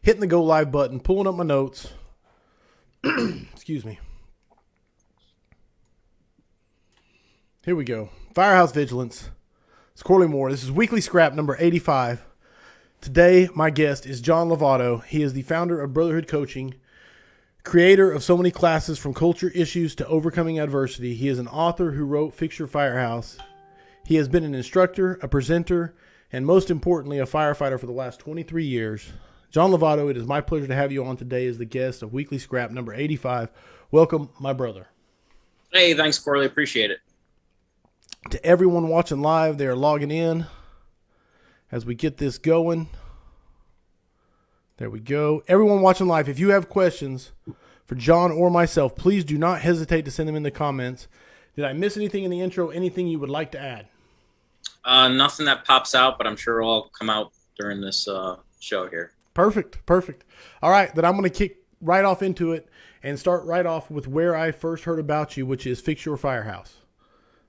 hitting the go live button, pulling up my notes. Excuse me. Here we go. Firehouse Vigilance. It's Corley Moore. This is weekly scrap number 85. Today, my guest is John Lovato. He is the founder of Brotherhood Coaching, creator of so many classes from culture issues to overcoming adversity. He is an author who wrote Fix Your Firehouse. He has been an instructor, a presenter, and most importantly, a firefighter for the last 23 years. John Lovato, it is my pleasure to have you on today as the guest of weekly scrap number 85. Welcome, my brother. Hey, thanks, Corley. Appreciate it. To everyone watching live, they are logging in as we get this going. There we go. Everyone watching live, if you have questions for John or myself, please do not hesitate to send them in the comments. Did I miss anything in the intro? Anything you would like to add? Nothing that pops out, but I'm sure it'll all come out during this show here. Perfect. All right, then I'm going to kick right off into it and start right off with where I first heard about you, which is Fix Your Firehouse,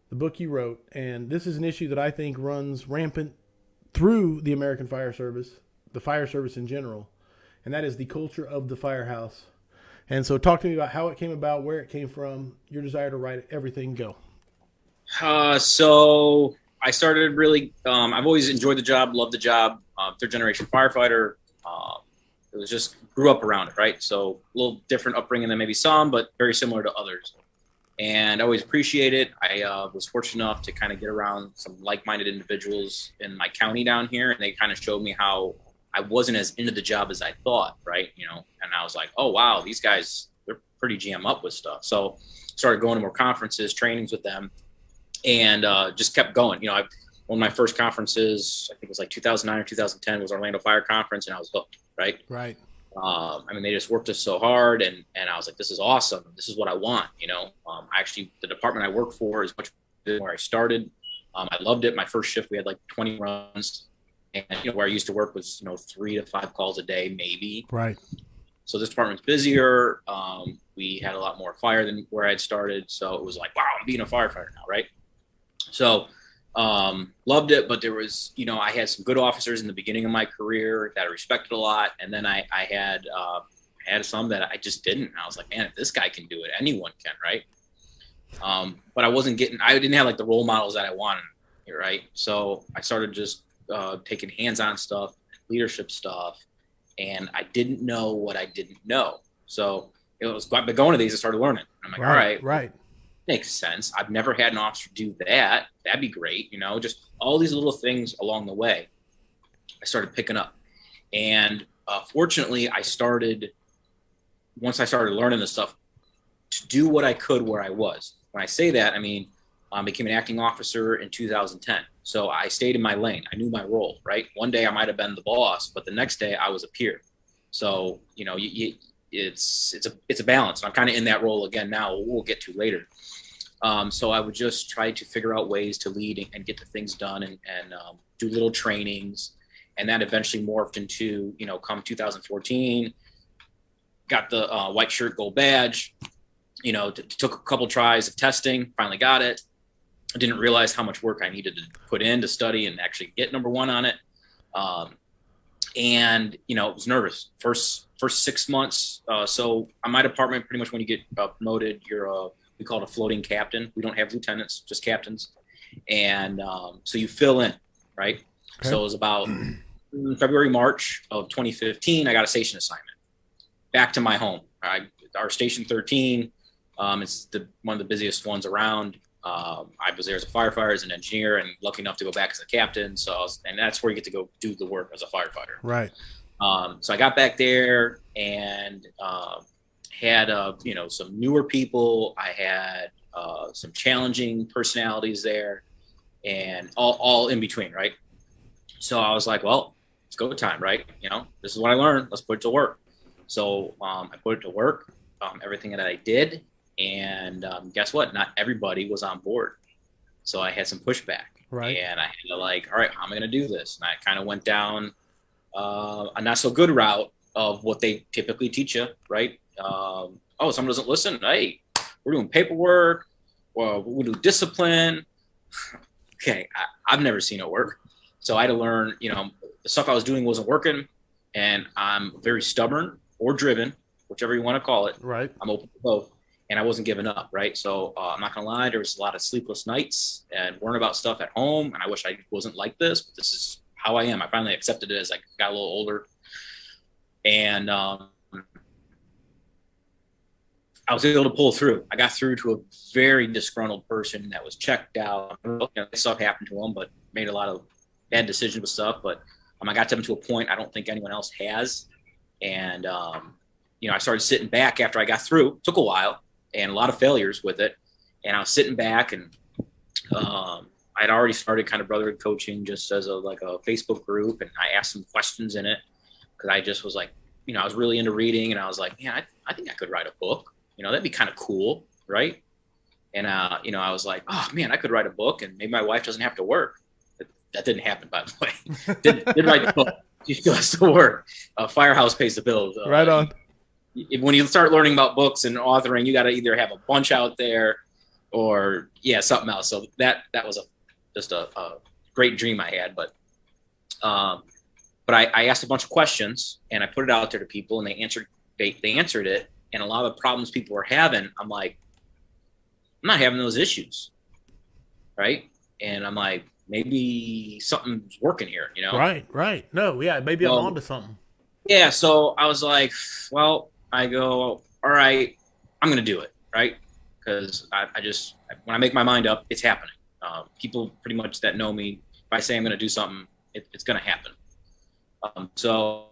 the book you wrote. And this is an issue that I think runs rampant through the American Fire Service, the fire service in general, and that is the culture of the firehouse. And so talk to me about how it came about, where it came from, your desire to write it, everything, go. So I started really, I've always enjoyed the job, loved the job, third generation firefighter. It was just grew up around it, right? So a little different upbringing than maybe some, but very similar to others. And I always appreciate it. I was fortunate enough to kind of get around some like-minded individuals in my county down here, and they kind of showed me how I wasn't as into the job as I thought, right? You know, and I was like, oh, wow, these guys, they're pretty jam up with stuff. So started going to more conferences, trainings with them, and just kept going. You know, one of my first conferences, I think it was like 2009 or 2010, was Orlando Fire Conference, and I was hooked, right? Right. I mean, they just worked us so hard, and I was like, this is awesome. This is what I want, you know. Actually, the department I work for is much better than where I started. I loved it. My first shift, we had like 20 runs, and where I used to work was 3 to 5 calls a day, maybe. Right. So this department's busier. We had a lot more fire than where I'd started, so it was like, wow, I'm being a firefighter now, right? So loved it, but there was, I had some good officers in the beginning of my career that I respected a lot, and then I had some that I just didn't. I was like, man, if this guy can do it, anyone can, right? But I didn't have like the role models that I wanted, right? So I started just taking hands-on stuff, leadership stuff, and I didn't know what I didn't know. So it was by going to these, I started learning. I'm like, all right. Makes sense. I've never had an officer do that. That'd be great. Just all these little things along the way, I started picking up. And fortunately, once I started learning this stuff, to do what I could where I was. When I say that, I mean, I became an acting officer in 2010. So I stayed in my lane. I knew my role, right? One day I might have been the boss, but the next day I was a peer. So, it's a balance. I'm kind of in that role again now. We'll get to later. So I would just try to figure out ways to lead and get the things done and do little trainings. And that eventually morphed into, come 2014, got the white shirt, gold badge, took a couple tries of testing, finally got it. I didn't realize how much work I needed to put in to study and actually get number one on it. And I was nervous first 6 months. So on my department, pretty much when you get promoted, we call it a floating captain. We don't have lieutenants, just captains. And so you fill in, right? Okay. So it was about February, March of 2015, I got a station assignment back to my home. Our station 13, it's one of the busiest ones around. I was there as a firefighter, as an engineer, and lucky enough to go back as a captain. And that's where you get to go do the work as a firefighter. Right. So I got back there and had some newer people. I had some challenging personalities there, and all in between, right? So I was like, well, it's go time, right? This is what I learned. Let's put it to work. So I put it to work. Everything that I did. And guess what? Not everybody was on board. So I had some pushback. Right. And I had to all right, how am I going to do this? And I kind of went down a not so good route of what they typically teach you, right? Someone doesn't listen. Hey, we're doing paperwork. Well, we do discipline. Okay, I've never seen it work. So I had to learn, the stuff I was doing wasn't working. and I'm very stubborn or driven, whichever you want to call it. Right. I'm open to both, and I wasn't giving up, right? So I'm not gonna lie, there was a lot of sleepless nights and worrying about stuff at home, and I wish I wasn't like this, but this is how I am. I finally accepted it as I got a little older, and I was able to pull through. I got through to a very disgruntled person that was checked out. Stuff happened to him, but made a lot of bad decisions with stuff. But I got them to a point I don't think anyone else has. And, I started sitting back after I got through. It took a while and a lot of failures with it. And I was sitting back, and I'd already started kind of Brotherhood coaching just as a Facebook group. And I asked some questions in it because I just was like, I was really into reading, and I was like, man, I think I could write a book. That'd be kind of cool, right? And, I was like, oh, man, I could write a book, and maybe my wife doesn't have to work. That didn't happen, by the way. did write the book. She still has to work. Firehouse pays the bills. Right on. When you start learning about books and authoring, you got to either have a bunch out there or, something else. So that was just a great dream I had. But I asked a bunch of questions, and I put it out there to people, and they answered it. And a lot of the problems people were having, I'm like, I'm not having those issues, right? And I'm like, maybe something's working here, Right. No, yeah, maybe I'm onto something. Yeah, so I was like, well, I go, all right, I'm going to do it, right? Because I just, when I make my mind up, it's happening. People pretty much that know me, if I say I'm going to do something, it's going to happen. So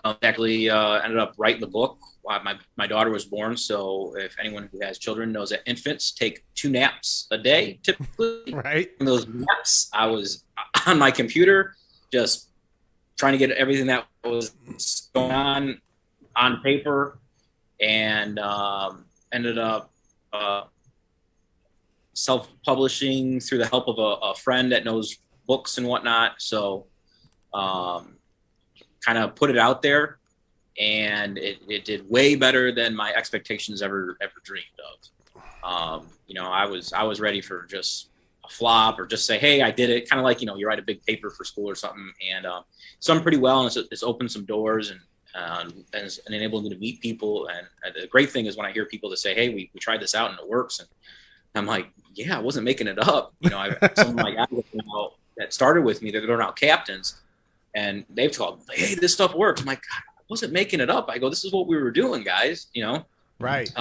I actually ended up writing the book while my daughter was born. So if anyone who has children knows that infants take 2 naps a day, typically. Right. And those naps, I was on my computer just trying to get everything that was going on paper, and ended up self-publishing through the help of a friend that knows books and whatnot. So kind of put it out there, and it did way better than my expectations ever dreamed of. I was ready for just a flop, or just say, hey, I did it. Kind of like, you write a big paper for school or something, and it's done pretty well, and it's opened some doors, and enabled me to meet people. And the great thing is when I hear people that say, hey, we tried this out and it works, and I'm like, yeah, I wasn't making it up. Some of my guys that started with me, they're now captains, and they've told me, hey, this stuff works. I'm like, God, I wasn't making it up. I go, this is what we were doing, guys. Right.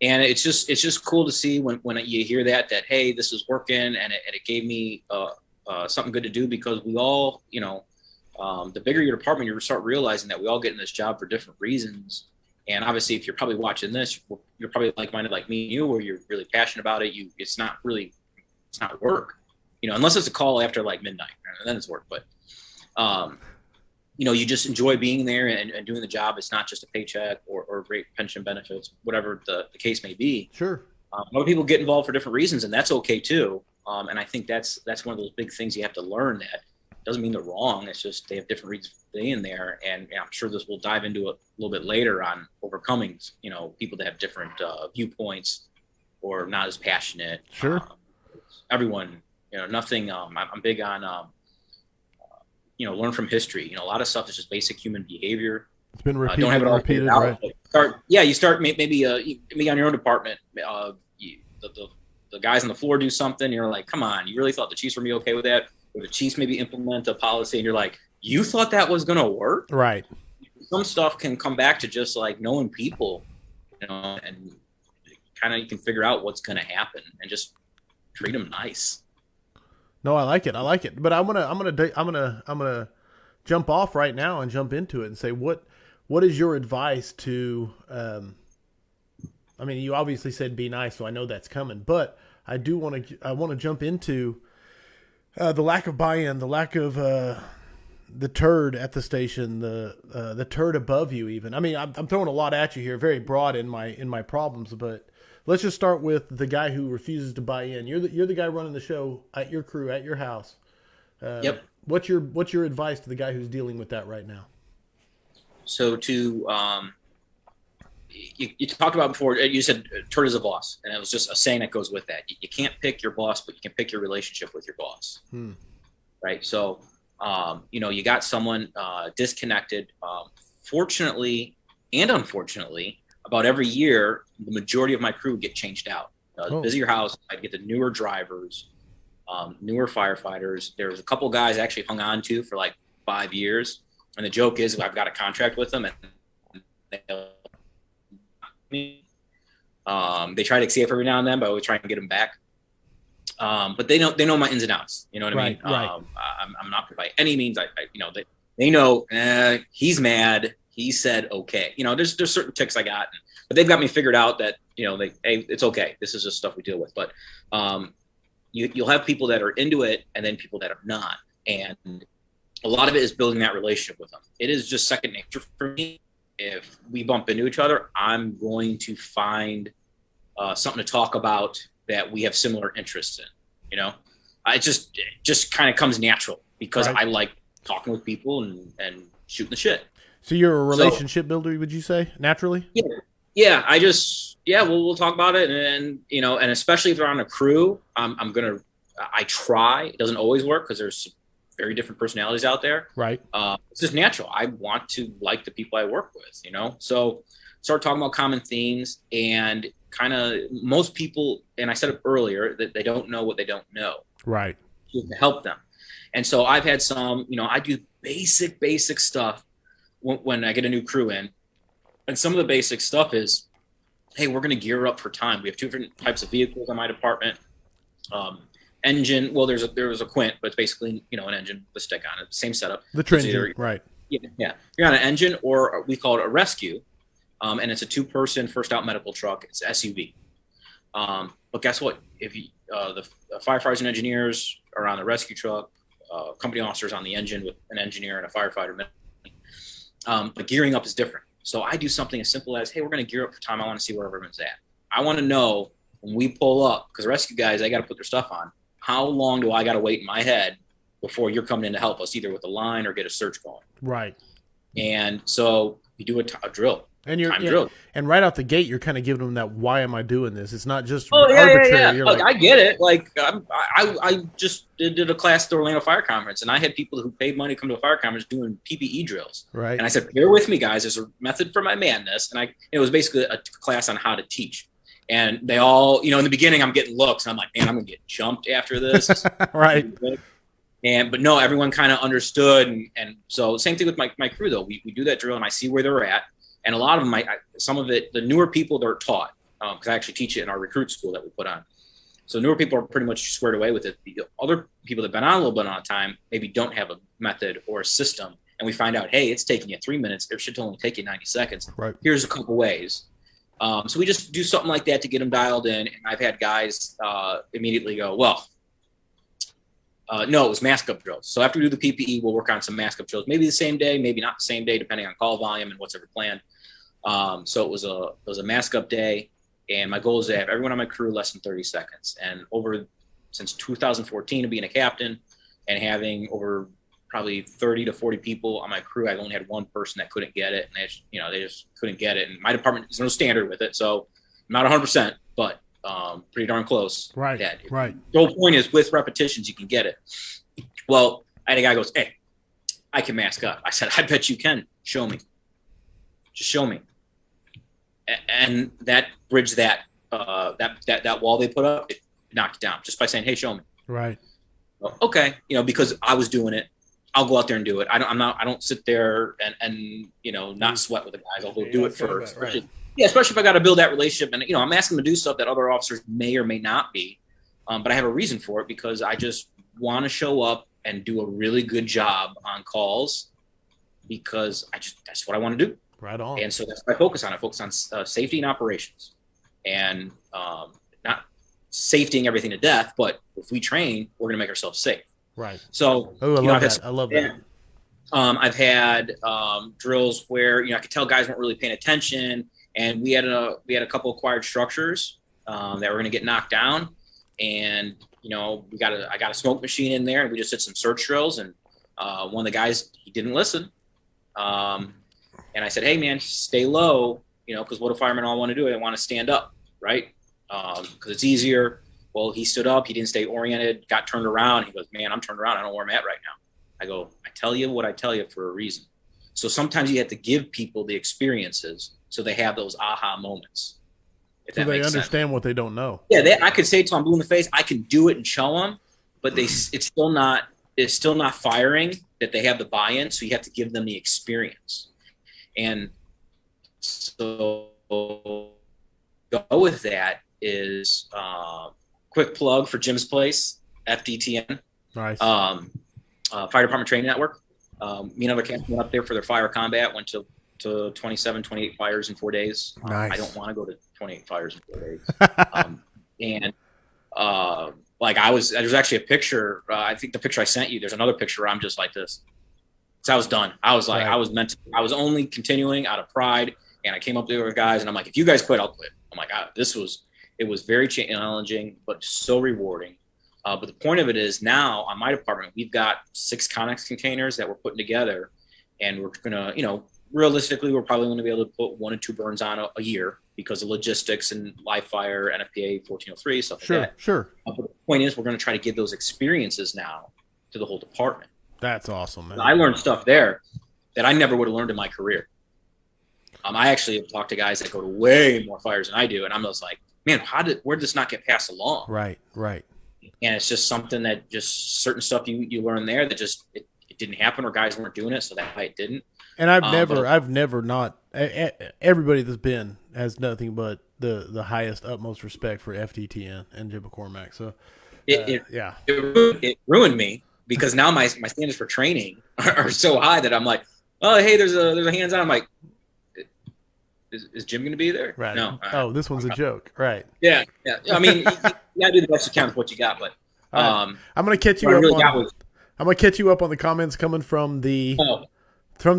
And it's just cool to see when you hear that hey, this is working, and it gave me something good to do, because we all, the bigger your department, you start realizing that we all get in this job for different reasons. And obviously, if you're probably watching this, you're probably like-minded like me and you, where you're really passionate about it. It's not work, unless it's a call after like midnight, and then it's work. But you just enjoy being there and doing the job. It's not just a paycheck or great pension benefits, whatever the case may be. Sure. A lot of people get involved for different reasons, and that's okay too. And I think that's one of those big things you have to learn. That doesn't mean they're wrong. It's just they have different reasons for being there. And I'm sure this will dive into a little bit later on overcoming, people that have different viewpoints or not as passionate. Sure. Everyone, nothing. I'm big on learn from history. A lot of stuff is just basic human behavior. It's been repeated. Don't have it all repeated, out. right? You start maybe on your own department. The guys on the floor do something. You're like, come on, you really thought the Chiefs were gonna be okay with that? Or the Chiefs maybe implement a policy, and you're like, you thought that was gonna work? Right. Some stuff can come back to just like knowing people, and kind of you can figure out what's gonna happen and just treat them nice. No, I like it. But I'm gonna jump off right now and jump into it and say, what is your advice to? You obviously said be nice, so I know that's coming. But I want to jump into the lack of buy-in, the lack of the turd at the station, the turd above you. Even I'm throwing a lot at you here, very broad in my problems, but. Let's just start with the guy who refuses to buy in. You're the guy running the show at your crew, at your house. Yep. What's your advice to the guy who's dealing with that right now? So you talked about before, you said turd is a boss, and it was just a saying that goes with that. You can't pick your boss, but you can pick your relationship with your boss. Right. So you got someone disconnected. Fortunately and unfortunately, about every year, the majority of my crew would get changed out. Busier house, I'd get the newer drivers, newer firefighters. There was a couple guys I actually hung on to for like 5 years. And the joke is I've got a contract with them, and they try to escape every now and then, but I always try and get them back. But they know my ins and outs. You know what I mean? Right. I'm not by any means. They know he's mad. He said okay. There's certain ticks I got, but they've got me figured out that hey, it's okay. This is just stuff we deal with. But you'll have people that are into it, and then people that are not, and a lot of it is building that relationship with them. It is just second nature for me. If we bump into each other, I'm going to find something to talk about that we have similar interests in. It just kind of comes natural because I like talking with people and shooting the shit. So you're a relationship builder, would you say, naturally? Yeah. We'll talk about it, and especially if they're on a crew, I try. It doesn't always work because there's very different personalities out there. Right. It's just natural. I want to like the people I work with, so start talking about common themes, and kind of most people, and I said it earlier, that they don't know what they don't know. Right. To help them. And so I've had some, I do basic stuff when I get a new crew in. And some of the basic stuff is, hey, we're going to gear up for time. We have two different types of vehicles in my department. Engine, well, there was a Quint, but it's basically, an engine with a stick on it, same setup. The Trenton, right. Yeah. You're on an engine, or we call it a rescue, and it's a 2-person first out medical truck. It's SUV. But guess what? If the firefighters and engineers are on the rescue truck, company officers on the engine with an engineer and a firefighter. But gearing up is different. So I do something as simple as, hey, we're going to gear up for time. I want to see where everyone's at. I want to know when we pull up, because the rescue guys, they got to put their stuff on. How long do I got to wait in my head before you're coming in to help us, either with a line or get a search going? Right. And so you do a drill. And and right out the gate, you're kind of giving them that, why am I doing this? It's not just arbitrary. Yeah. Look, I get it. Like I just did a class at the Orlando Fire Conference, and I had people who paid money to come to a fire conference doing PPE drills. Right. And I said, bear with me, guys. There's a method for my madness. And it was basically a class on how to teach. And they all, in the beginning, I'm getting looks. And I'm like, man, I'm going to get jumped after this. Right. But no, everyone kind of understood. And so same thing with my crew, though. We do that drill, and I see where they're at. And a lot of them, some of it, the newer people, they're taught, because I actually teach it in our recruit school that we put on. So newer people are pretty much squared away with it. The other people that have been on a little bit of time maybe don't have a method or a system. And we find out, hey, it's taking you 3 minutes. It should only take you 90 seconds. Right. Here's a couple ways. So we just do something like that to get them dialed in. And I've had guys immediately go, no, it was mask up drills. So after we do the PPE, we'll work on some mask up drills. Maybe the same day, maybe not the same day, depending on call volume and what's ever planned. So it was a mask up day, and my goal is to have everyone on my crew less than 30 seconds. And since 2014 of being a captain and having over probably 30 to 40 people on my crew, I only had one person that couldn't get it, and they just couldn't get it. And my department is no standard with it, so I'm not 100%, but pretty darn close. Right. Right. The whole point is, with repetitions, you can get it. Well, I had a guy goes, hey, I can mask up. I said, I bet you can. Show me. Just show me. And that bridged that wall they put up, it knocked it down just by saying, hey, show me. Right. Well, okay. Because I was doing it, I'll go out there and do it. I don't sit there and not sweat with the guys. I'll go do it first. Right. Yeah, especially if I got to build that relationship, and I'm asking them to do stuff that other officers may or may not be, but I have a reason for it, because I just want to show up and do a really good job on calls, because that's what I want to do. Right on. And so that's what I focus on. I focus on safety and operations, and not safetying everything to death, but if we train, we're going to make ourselves safe. Right. So I love that. I love that. I've had drills where I could tell guys weren't really paying attention. And we had a couple acquired structures that were going to get knocked down, and I got a smoke machine in there, and we just did some search drills. And one of the guys, he didn't listen, and I said, hey man, stay low, because what do firemen all want to do? They want to stand up, right? Because it's easier. Well, he stood up, he didn't stay oriented, got turned around. He goes, man, I'm turned around. I don't know where I'm at right now. I go, I tell you what I tell you for a reason. So sometimes you have to give people the experiences so they have those aha moments. If So that they makes understand sense. what they don't know. Yeah, I could say to them blue in the face, I can do it and show them, but it's still not firing that they have the buy-in. So you have to give them the experience. And so go with that is quick plug for Jim's Place, FDTN, Nice. Fire Department Training Network. Me and other cats went up there for their fire combat, went to 27, 28 fires in 4 days. Nice. I don't want to go to 28 fires in 4 days. And like there's actually a picture. I think the picture I sent you, there's another picture where I'm just like this. So I was done. I was like, right. I was only continuing out of pride. And I came up there with guys and I'm like, if you guys quit, I'll quit. I'm like, it was very challenging, but so rewarding. But the point of it is now on my department, we've got 6 Connex containers that we're putting together, and we're going to, realistically, we're probably going to be able to put 1 or 2 burns on a year because of logistics and live fire, NFPA 1403, stuff like that. Sure. But the point is we're going to try to give those experiences now to the whole department. That's awesome, man. I learned stuff there that I never would have learned in my career. I actually have talked to guys that go to way more fires than I do, and I'm just like, man, where did this not get passed along? Right. And it's just something that just certain stuff you learn there that just it didn't happen, or guys weren't doing it, so that's why it didn't. And I've never not everybody that's been has nothing but the highest utmost respect for FDTN and Jim McCormack. So it ruined me because now my standards for training are so high that I'm like, oh hey, there's a hands on. I'm like, is Jim going to be there? Right. No. This one's a joke. Right. Yeah. I mean, you got to do the best you can with what you got, but I'm going to catch you up I'm going to catch you up on the comments coming from the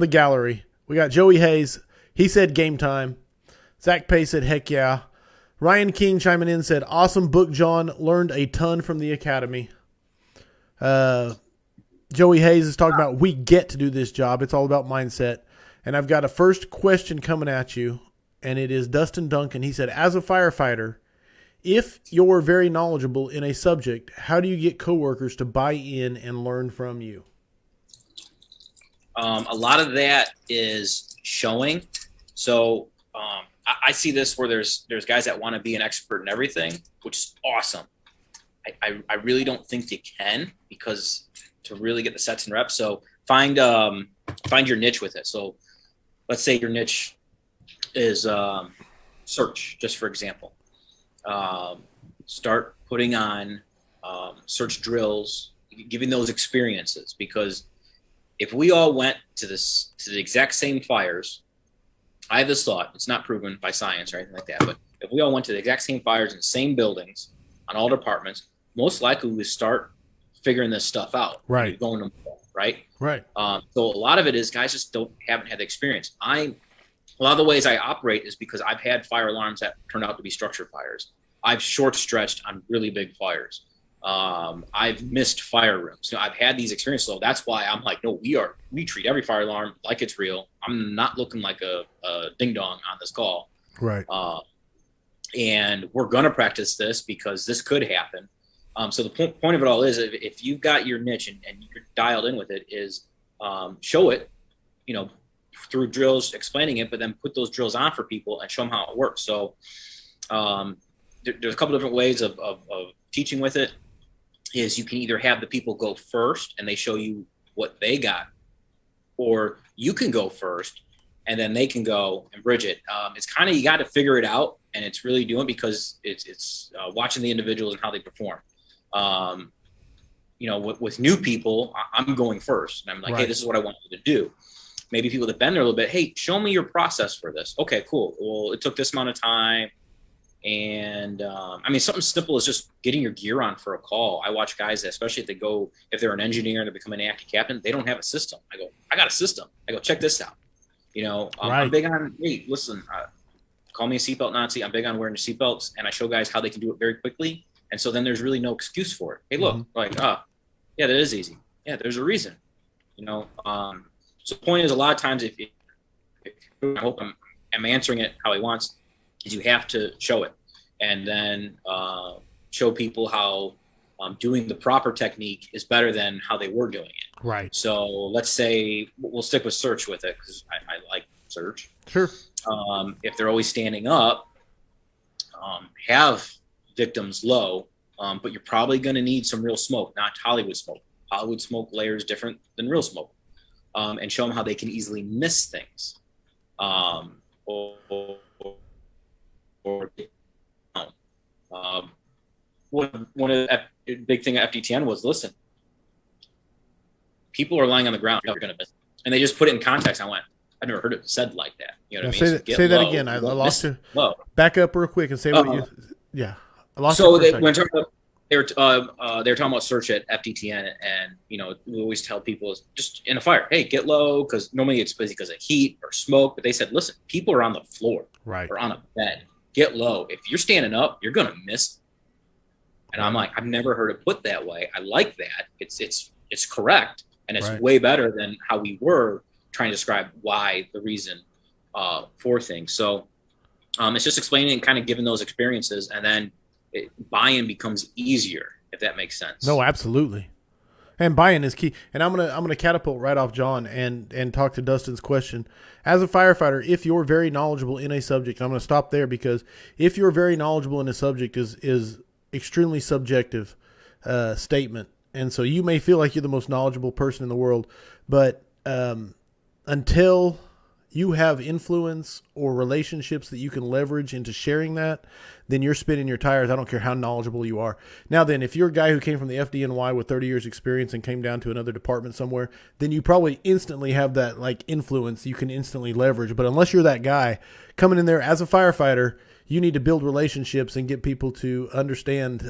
gallery. We got Joey Hayes. He said game time. Zach Pace said heck yeah. Ryan King chiming in said awesome book, John. Learned a ton from the academy. Joey Hayes is talking about we get to do this job. It's all about mindset. And I've got a first question coming at you, and it is Dustin Duncan. He said, as a firefighter, if you're very knowledgeable in a subject, how do you get coworkers to buy in and learn from you? A lot of that is showing. So I see this where there's guys that want to be an expert in everything, which is awesome. I really don't think you can, because to really get the sets and reps. So find your niche with it. So let's say your niche is search, just for example. Start putting on search drills, giving those experiences, because if we all went to the exact same fires, I have this thought, it's not proven by science or anything like that, but if we all went to the exact same fires in the same buildings on all departments, most likely we would start figuring this stuff out. Right. Going to right. So a lot of it is guys just haven't had the experience. A lot of the ways I operate is because I've had fire alarms that turned out to be structure fires. I've short stretched on really big fires. I've missed fire rooms. I've had these experiences. So that's why I'm like, no, we treat every fire alarm like it's real. I'm not looking like a ding dong on this call. Right. And we're going to practice this because this could happen. So the point of it all is, if you've got your niche and you're dialed in with it, is show it, through drills, explaining it, but then put those drills on for people and show them how it works. So there's a couple different ways of teaching with it. Is you can either have the people go first and they show you what they got, or you can go first and then they can go and bridge it. It's kind of, you got to figure it out, and it's really doing, because it's watching the individuals and how they perform. With new people, I'm going first, and I'm like, Hey, this is what I want you to do. Maybe people that been there a little bit, hey, show me your process for this. Okay, cool. Well, it took this amount of time. And something simple as just getting your gear on for a call. I watch guys that, especially if they're an engineer and they become an active captain, they don't have a system. I go, I got a system. I go, check this out. I'm big on, hey, listen, call me a seatbelt Nazi. I'm big on wearing the seatbelts, and I show guys how they can do it very quickly. And so then there's really no excuse for it. Hey, look, yeah, that is easy. Yeah, there's a reason, So the point is, a lot of times, if I hope I'm answering it how he wants, is you have to show it, and then show people how doing the proper technique is better than how they were doing it. Right. So let's say we'll stick with search with it because I like search. Sure. If they're always standing up, have victims low, but you're probably going to need some real smoke, not Hollywood smoke. Hollywood smoke layers different than real smoke, and show them how they can easily miss things. Or one of the big thing at FDTN was, listen, people are lying on the ground. You're going to miss, and they just put it in context. I went, I've never heard it said like that. You know what I mean? Say that again. I lost you. Low. Back up real quick and say what you. Yeah, I lost so you. When they were talking about search at FDTN, and we always tell people just in a fire, hey, get low, because normally it's busy because of heat or smoke. But they said, listen, people are on the floor, right, or on a bed. Get low. If you're standing up, you're gonna miss. And I'm like, I've never heard it put that way. I like that. It's correct, and it's way better than how we were trying to describe why the reason for things. So it's just explaining and kind of giving those experiences, and then buy-in becomes easier, if that makes sense. No, absolutely. And buy-in is key. And I'm gonna catapult right off John and talk to Dustin's question. As a firefighter, if you're very knowledgeable in a subject, I'm gonna stop there, because if you're very knowledgeable in a subject is extremely subjective statement. And so you may feel like you're the most knowledgeable person in the world, but until you have influence or relationships that you can leverage into sharing that, then you're spinning your tires. I don't care how knowledgeable you are. Now then, if you're a guy who came from the FDNY with 30 years experience and came down to another department somewhere, then you probably instantly have that like influence you can instantly leverage. But unless you're that guy coming in there as a firefighter, you need to build relationships and get people to understand,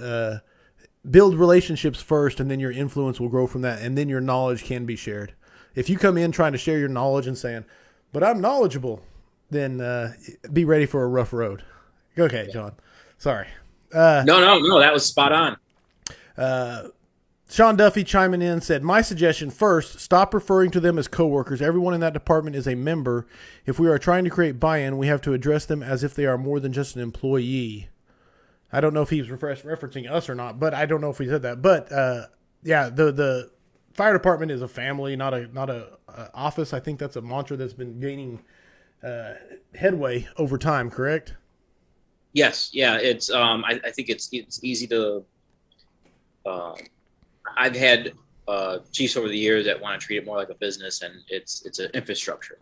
build relationships first, and then your influence will grow from that, and then your knowledge can be shared. If you come in trying to share your knowledge and saying, but I'm knowledgeable, then be ready for a rough road. Okay, John. Sorry. No, that was spot on. Sean Duffy chiming in said, my suggestion, first, stop referring to them as coworkers. Everyone in that department is a member. If we are trying to create buy-in, we have to address them as if they are more than just an employee. I don't know if he was referencing us or not, but I don't know if he said that. But yeah, the fire department is a family, not a office. I think that's a mantra that's been gaining headway over time. Correct? Yes. Yeah. It's I think it's easy to. I've had chiefs over the years that want to treat it more like a business, and it's an infrastructure.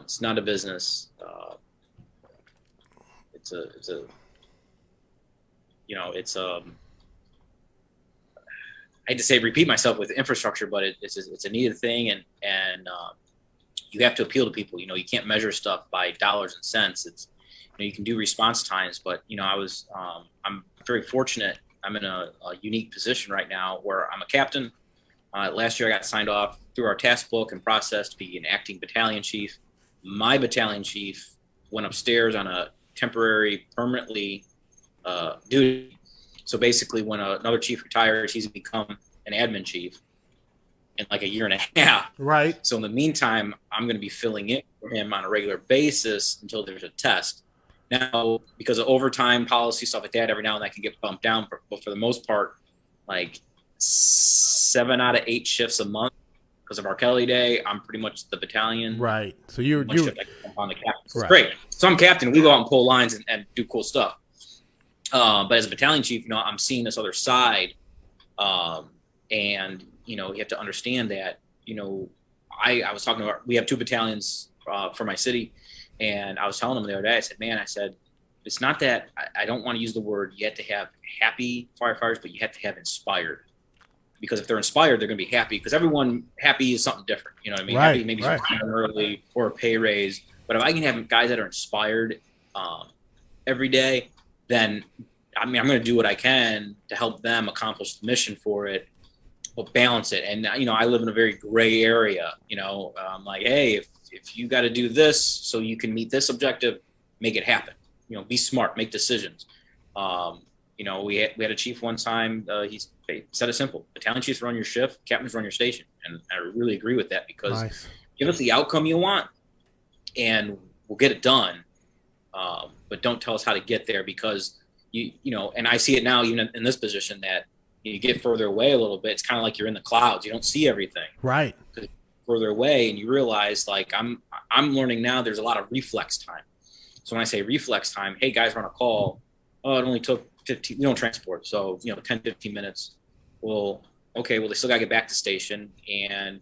It's not a business. It's I hate to say repeat myself with infrastructure, but it's a needed thing, and you have to appeal to people. You can't measure stuff by dollars and cents. It's you can do response times, but I'm very fortunate. I'm in a unique position right now where I'm a captain. Last year I got signed off through our task book and process to be an acting battalion chief. My battalion chief went upstairs on a temporary, permanently duty. So basically, when another chief retires, he's become an admin chief in like a year and a half. Right. So in the meantime, I'm going to be filling in for him on a regular basis until there's a test. Now, because of overtime policy, stuff like that, every now and then I can get bumped down. But for the most part, like 7 out of 8 shifts a month, because of our Kelly Day, I'm pretty much the battalion. Right. So you're on the captain. It's right. Great. So I'm captain. We go out and pull lines and do cool stuff. But as a battalion chief, I'm seeing this other side, and you have to understand that. I was talking about, we have 2 battalions for my city, and I was telling them the other day. I said, it's not that I don't want to use the word. You have to have happy firefighters, but you have to have inspired. Because if they're inspired, they're going to be happy. Because everyone happy is something different. You know what I mean? Right, Happy maybe right. something early or a pay raise. But if I can have guys that are inspired every day, then I'm going to do what I can to help them accomplish the mission for it, but balance it. And I live in a very gray area. I'm like, hey, if you got to do this so you can meet this objective, make it happen. Be smart, make decisions. We had a chief one time. He said it simple: battalion chiefs run your shift, captains run your station, and I really agree with that, because Nice. Give us the outcome you want, and we'll get it done. But don't tell us how to get there, because and I see it now even in this position that You get further away a little bit, it's kind of like you're in the clouds. You don't see everything. Right. Further away, and you realize, like, I'm learning now there's a lot of reflex time. So when I say reflex time, hey, guys, run a call. Oh, it only took 15, we don't transport. So, 10, 15 minutes. Well, okay, well, they still got to get back to station. And,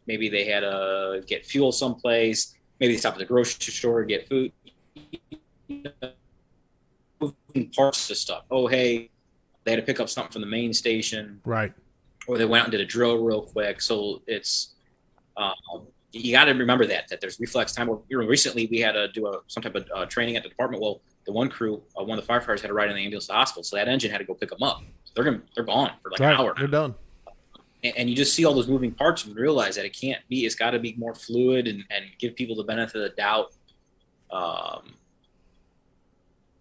maybe they had to get fuel someplace. Maybe they stopped at the grocery store to get food. Moving parts of stuff. Oh, hey, they had to pick up something from the main station. Right. Or they went out and did a drill real quick. So it's, you got to remember that there's reflex time. Recently, we had to do some type of training at the department. Well, the one crew, one of the firefighters had to ride in the ambulance to the hospital, so that engine had to go pick them up. So they're gone for like an hour. They're done. And you just see all those moving parts and realize that it's got to be more fluid and give people the benefit of the doubt.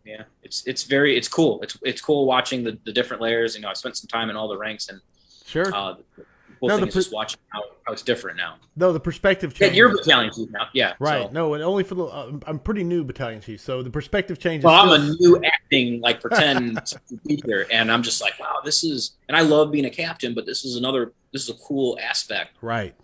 Yeah, it's cool. It's cool watching the different layers. I spent some time in all the ranks, and sure. The cool thing is just watching how it's different now. No, the perspective changes. Yeah, you're battalion chief now. Yeah. Right. So. No, and only for I'm pretty new battalion chief, so the perspective changes. Well, I'm a new acting, like, pretend teacher, and I'm just like, wow, this is, and I love being a captain, but this is a cool aspect. Right.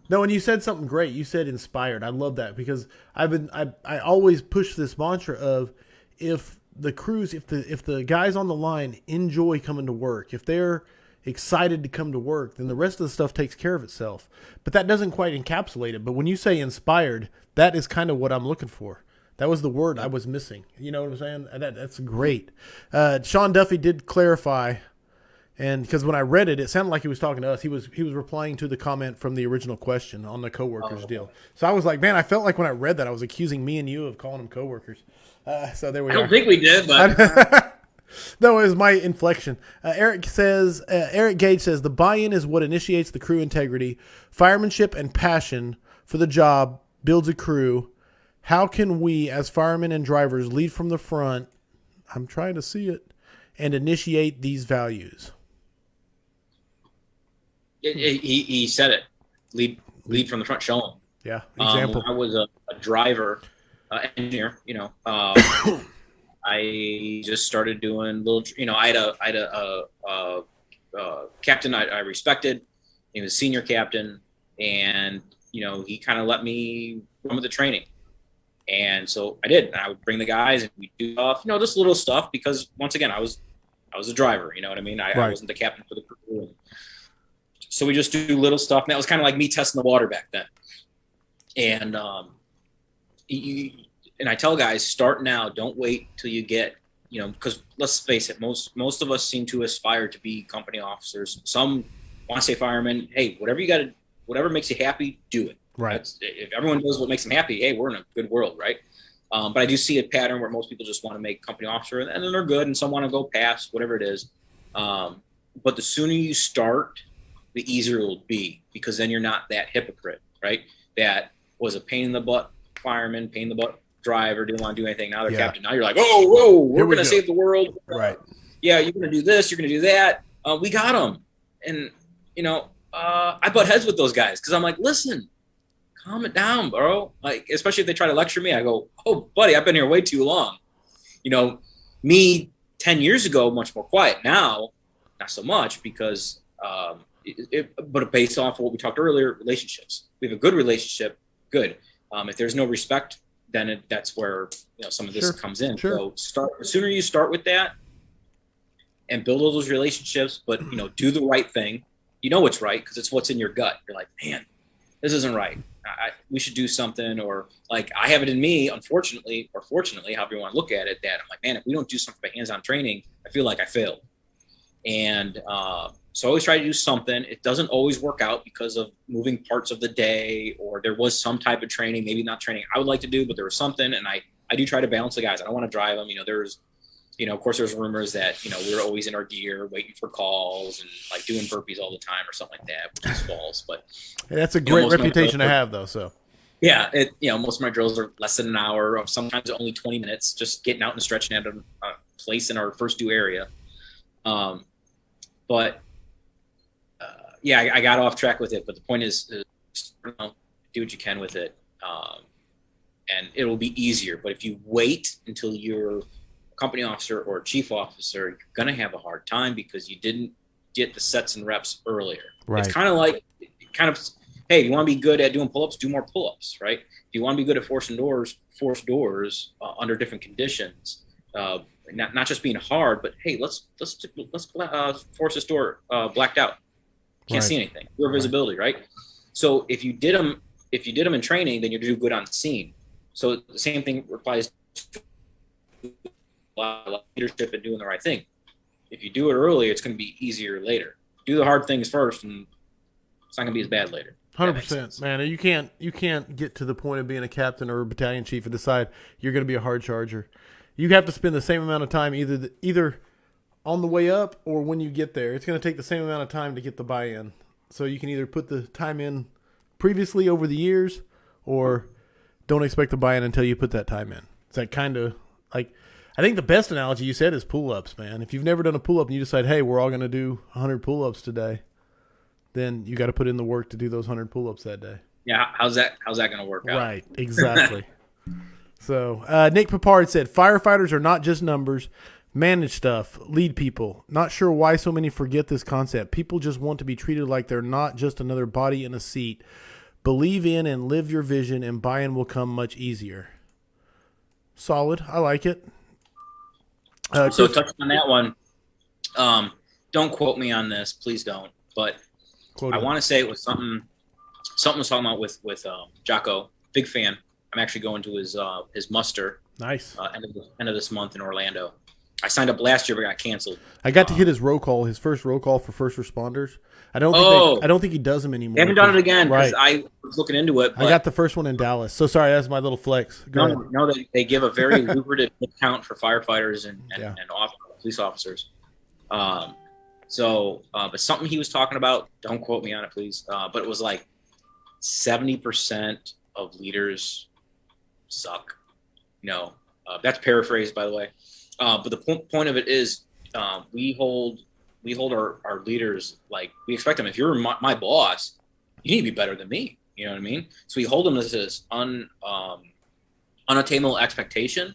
No, and you said something great. You said inspired. I love that, because I always push this mantra of, if the crews, if the guys on the line enjoy coming to work, if they're excited to come to work, then the rest of the stuff takes care of itself. But that doesn't quite encapsulate it. But when you say inspired, that is kind of what I'm looking for. That was the word I was missing. You know what I'm saying? That's great. Sean Duffy did clarify, and because when I read it, it sounded like he was talking to us. He was replying to the comment from the original question on the coworkers deal. So I was like, man, I felt like when I read that, I was accusing me and you of calling them coworkers. So there we are. I don't think we did, but no, it was my inflection. Eric Gage says, the buy-in is what initiates the crew integrity. Firemanship and passion for the job builds a crew. How can we, as firemen and drivers, lead from the front? I'm trying to see it, and initiate these values. He said it. Lead from the front. Show them. Yeah. Example. I was a driver, engineer. I just started doing little. I had a captain I respected. He was senior captain, and he kind of let me run with the training. And so I did. And I would bring the guys, and we'd do just little stuff, because once again, I was a driver. You know what I mean? I wasn't the captain for the crew. So we just do little stuff. And that was kind of like me testing the water back then. And and I tell guys, start now. Don't wait till you get, because let's face it, most of us seem to aspire to be company officers. Some want to say firemen. Hey, whatever makes you happy, do it. Right. If everyone does what makes them happy, hey, we're in a good world, right? But I do see a pattern where most people just want to make company officer, and then they're good, and some want to go past, whatever it is. But the sooner you start, the easier it will be, because then you're not that hypocrite, right? That was a pain in the butt fireman, pain in the butt driver, didn't want to do anything. Now they're captain. Now you're like, whoa, we're going to save the world. Right. Yeah, you're going to do this, you're going to do that. We got them. And, I butt heads with those guys, because I'm like, listen, calm it down, bro. Like, especially if they try to lecture me, I go, oh, buddy, I've been here way too long. Me 10 years ago, much more quiet. Now, not so much, because but based off of what we talked earlier, relationships. We have a good relationship, good. If there's no respect, then that's where some of this comes in. Sure. So the sooner you start with that and build all those relationships, but do the right thing. What's right, because it's what's in your gut. You're like, man, this isn't right. We should do something. Or like, I have it in me, unfortunately, or fortunately, however you want to look at it, that I'm like, man, if we don't do something by hands-on training, I feel like I failed. And so I always try to do something. It doesn't always work out because of moving parts of the day, or there was some type of training, maybe not training I would like to do, but there was something. And I do try to balance the guys. I don't want to drive them. Of course, there's rumors that, we were always in our gear waiting for calls and like doing burpees all the time or something like that, which is false. But that's a great reputation to have, though. So yeah, most of my drills are less than an hour, or sometimes only 20 minutes, just getting out and stretching at a place in our first due area. But I got off track with it. But the point is do what you can with it, and it will be easier. But if you wait until you're company officer or a chief officer, you're going to have a hard time because you didn't get the sets and reps earlier. Right. It's kind of like, hey, if you want to be good at doing pull-ups, do more pull-ups, right? If you want to be good at forcing doors, force doors under different conditions. Not just being hard, but hey, let's force this door blacked out. Can't see anything. Poor visibility, right? So if you did them in training, then you do good on scene. So the same thing applies to leadership and doing the right thing. If you do it early, it's going to be easier later. Do the hard things first, and it's not going to be as bad later. 100%, man. You can't get to the point of being a captain or a battalion chief and decide you're going to be a hard charger. You have to spend the same amount of time either on the way up or when you get there. It's going to take the same amount of time to get the buy-in. So you can either put the time in previously over the years or don't expect the buy-in until you put that time in. It's that kind of like, I think the best analogy you said is pull-ups, man. If you've never done a pull-up and you decide, hey, we're all going to do 100 pull-ups today, then you got to put in the work to do those 100 pull-ups that day. Yeah, how's that going to work out? Right, exactly. So Nick Papard said, firefighters are not just numbers, manage stuff, lead people. Not sure why so many forget this concept. People just want to be treated like they're not just another body in a seat. Believe in and live your vision, and buy-in will come much easier. Solid. I like it. So touching on that one, don't quote me on this. Please don't. But I want to say it was something was talking about with Jocko. Big fan. I'm actually going to his muster. Nice. End of this month in Orlando. I signed up last year but got canceled. I got to hit his first roll call for first responders. I don't think he does them anymore. They haven't done it again because right. I was looking into it. I got the first one in Dallas. So sorry, that's my little flex. No, they give a very lucrative discount for firefighters and police officers. But something he was talking about, don't quote me on it, please. But it was like 70% of leaders suck. No, that's paraphrased, by the way. But the point of it is, we hold our leaders like we expect them. If you're my boss, you need to be better than me. You know what I mean? So we hold them as this unattainable expectation.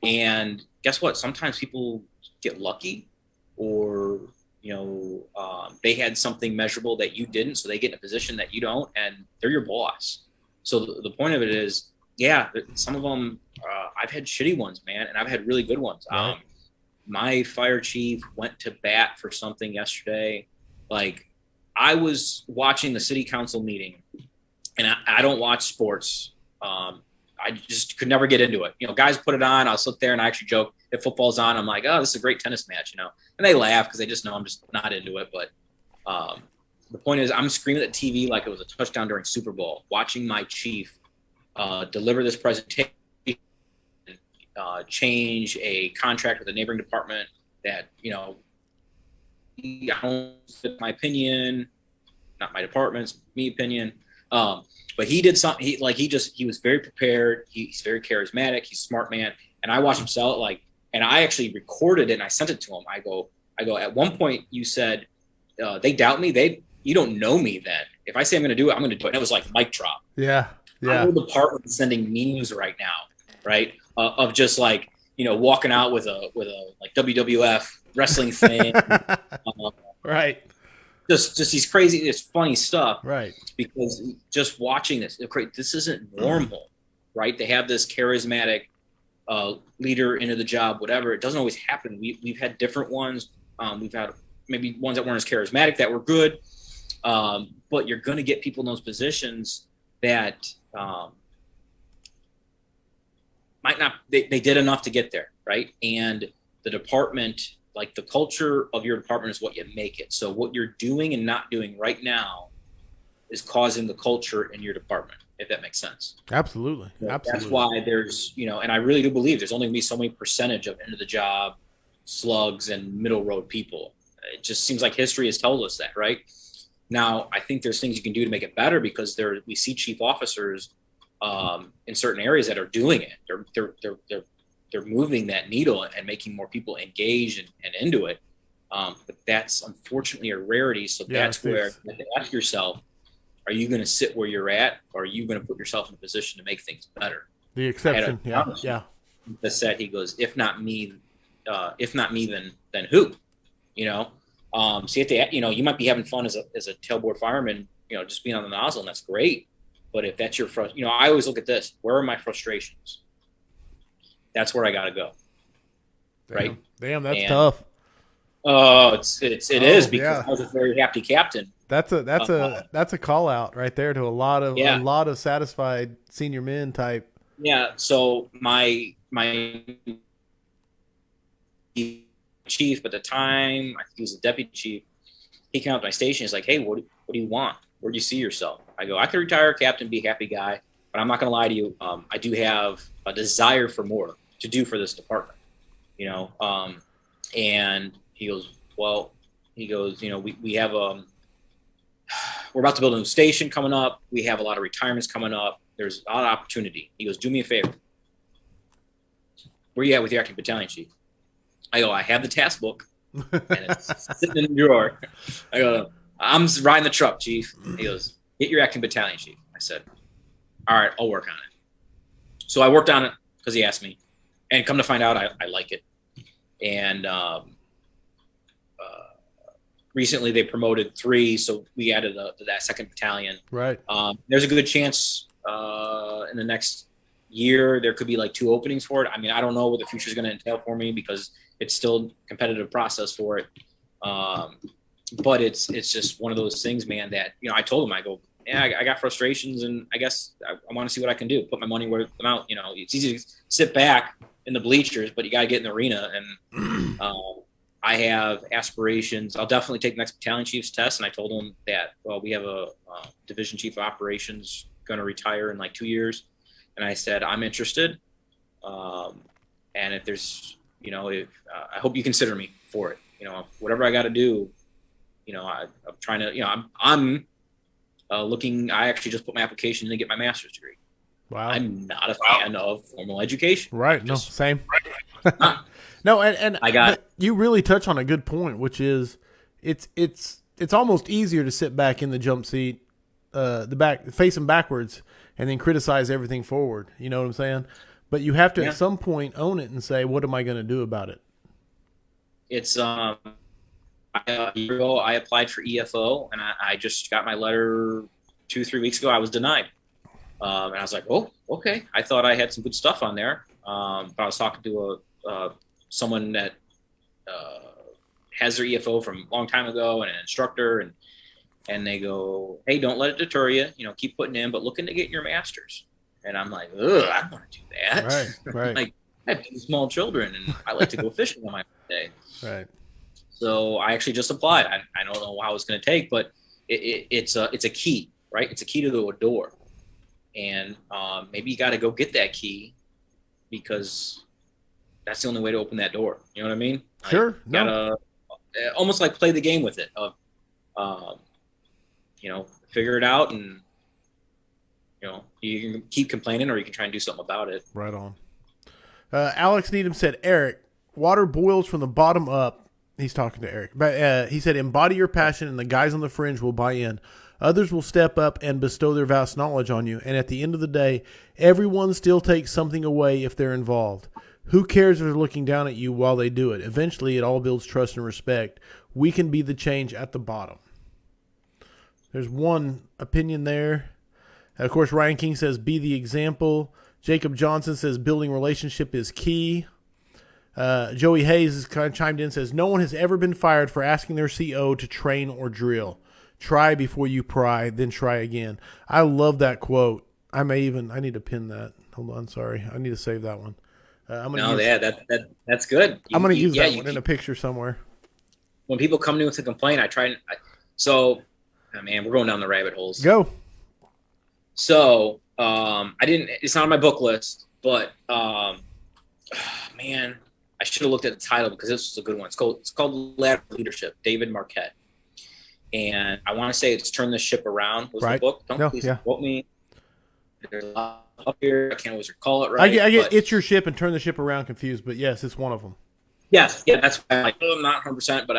And guess what? Sometimes people get lucky, or they had something measurable that you didn't, so they get in a position that you don't, and they're your boss. So the point of it is, yeah, some of them, I've had shitty ones, man, and I've had really good ones. Right. My fire chief went to bat for something yesterday. Like, I was watching the city council meeting, and I don't watch sports. I just could never get into it. Guys put it on. I'll sit there and I actually joke if football's on. I'm like, oh, this is a great tennis match, and they laugh because they just know I'm just not into it. But the point is, I'm screaming at the TV like it was a touchdown during Super Bowl, watching my chief deliver this presentation, change a contract with a neighboring department that, I don't, my opinion, not my department's me opinion. But he did something. He was very prepared. He's very charismatic. He's a smart man. And I watched him sell it. And I actually recorded it and I sent it to him. I go, at one point you said, they doubt me. You don't know me then. If I say I'm going to do it, I'm going to do it. And it was like mic drop. Yeah. I know the department sending memes right now, right? Of just walking out with a like WWF wrestling thing. Right. Just these crazy, this funny stuff. Right. Because just watching this isn't normal, right? They have this charismatic leader into the job, whatever. It doesn't always happen. We've had different ones. We've had maybe ones that weren't as charismatic that were good. But you're going to get people in those positions that might not, they did enough to get there, right? And the department, like the culture of your department is what you make it. So what you're doing and not doing right now is causing the culture in your department, if that makes sense. Absolutely. So absolutely. That's why there's, and I really do believe there's only going to be so many percentage of end of the job slugs and middle road people. It just seems like history has told us that, right? Now, I think there's things you can do to make it better because we see chief officers in certain areas that are doing it. They're moving that needle and making more people engaged and into it. But that's unfortunately a rarity. So that's where you have to ask yourself, are you going to sit where you're at, or are you going to put yourself in a position to make things better? The exception. Yeah. That said, he goes, if not me, if not me, then who? You know, see if they, you might be having fun as a tailboard fireman, just being on the nozzle, and that's great. But if that's your I always look at this. Where are my frustrations? That's where I got to go. Damn. Right? Damn, that's tough. Oh, it is because yeah. I was a very happy captain. That's a call out right there to a lot of satisfied senior men type. Yeah. So my chief at the time, I think he was a deputy chief. He came up to my station. He's like, "Hey, what do you want? Where do you see yourself?" I go, "I could retire captain, be a happy guy, but I'm not going to lie to you. I do have a desire for more to do for this department, And he goes, we have we're about to build a new station coming up. We have a lot of retirements coming up. There's a lot of opportunity. He goes, do me a favor. Where you at with your acting battalion chief? I go, I have the task book, and it's sitting in the drawer. I go, I'm riding the truck, chief. He goes, get your acting battalion chief. I said, all right, I'll work on it. So I worked on it because he asked me, and come to find out, I like it. And recently they promoted 3, so we added that second battalion. Right. There's a good chance in the next year there could be like 2 openings for it. I mean, I don't know what the future is going to entail for me because it's still a competitive process for it. But it's just one of those things, man, that, I told him, I go, yeah, I got frustrations, and I guess I want to see what I can do. Put my money where the mouth, it's easy to sit back in the bleachers, but you got to get in the arena. And I have aspirations. I'll definitely take the next battalion chief's test. And I told him that, we have a division chief of operations going to retire in like 2 years. And I said, I'm interested. And if there's, I hope you consider me for it. Whatever I got to do, I'm trying to, I'm looking, I actually just put my application in to get my master's degree. Wow. I'm not a fan of formal education. Right. No, same. No, and you really touch on a good point, which is it's almost easier to sit back in the jump seat, facing backwards, and then criticize everything forward. You know what I'm saying? But you have to at some point own it and say, what am I going to do about it? It's a year ago I applied for EFO, and I just got my letter 2-3 weeks ago. I was denied. And I was like, oh, okay. I thought I had some good stuff on there. But I was talking to someone that has their EFO from a long time ago and an instructor, and they go, hey, don't let it deter you. Keep putting in, but looking to get your master's. And I'm like, ugh, I don't want to do that. Right. Like, I have 2 small children, and I like to go fishing on my day. Right. So I actually just applied. I don't know how it's going to take, but it's a key, right? It's a key to a door. And maybe you got to go get that key because that's the only way to open that door. You know what I mean? Sure. You gotta almost like play the game with it of, figure it out, and, you can keep complaining or you can try and do something about it. Right on. Alex Needham said, Eric, water boils from the bottom up. He's talking to Eric. But he said, embody your passion and the guys on the fringe will buy in. Others will step up and bestow their vast knowledge on you. And at the end of the day, everyone still takes something away if they're involved. Who cares if they're looking down at you while they do it? Eventually, it all builds trust and respect. We can be the change at the bottom. There's one opinion there. Of course, Ryan King says, be the example. Jacob Johnson says, building relationship is key. Joey Hayes has kind of chimed in and says, no one has ever been fired for asking their CO to train or drill. Try before you pry, then try again. I love that quote. I need to pin that. Hold on, sorry. I need to save that one. That's good. I'm going to use that one in a picture somewhere. When people come to me with a complaint, man, we're going down the rabbit holes. Go. So, it's not on my book list, but, man, I should have looked at the title because this was a good one. It's called Ladder Leadership, David Marquette. And I want to say it's Turn the Ship Around was the book. Don't please quote me. There's a lot up here. I can't always recall it right. I get It's Your Ship and Turn the Ship Around confused, but yes, it's one of them. Yes, yeah, that's why I'm like, I'm not 100%, but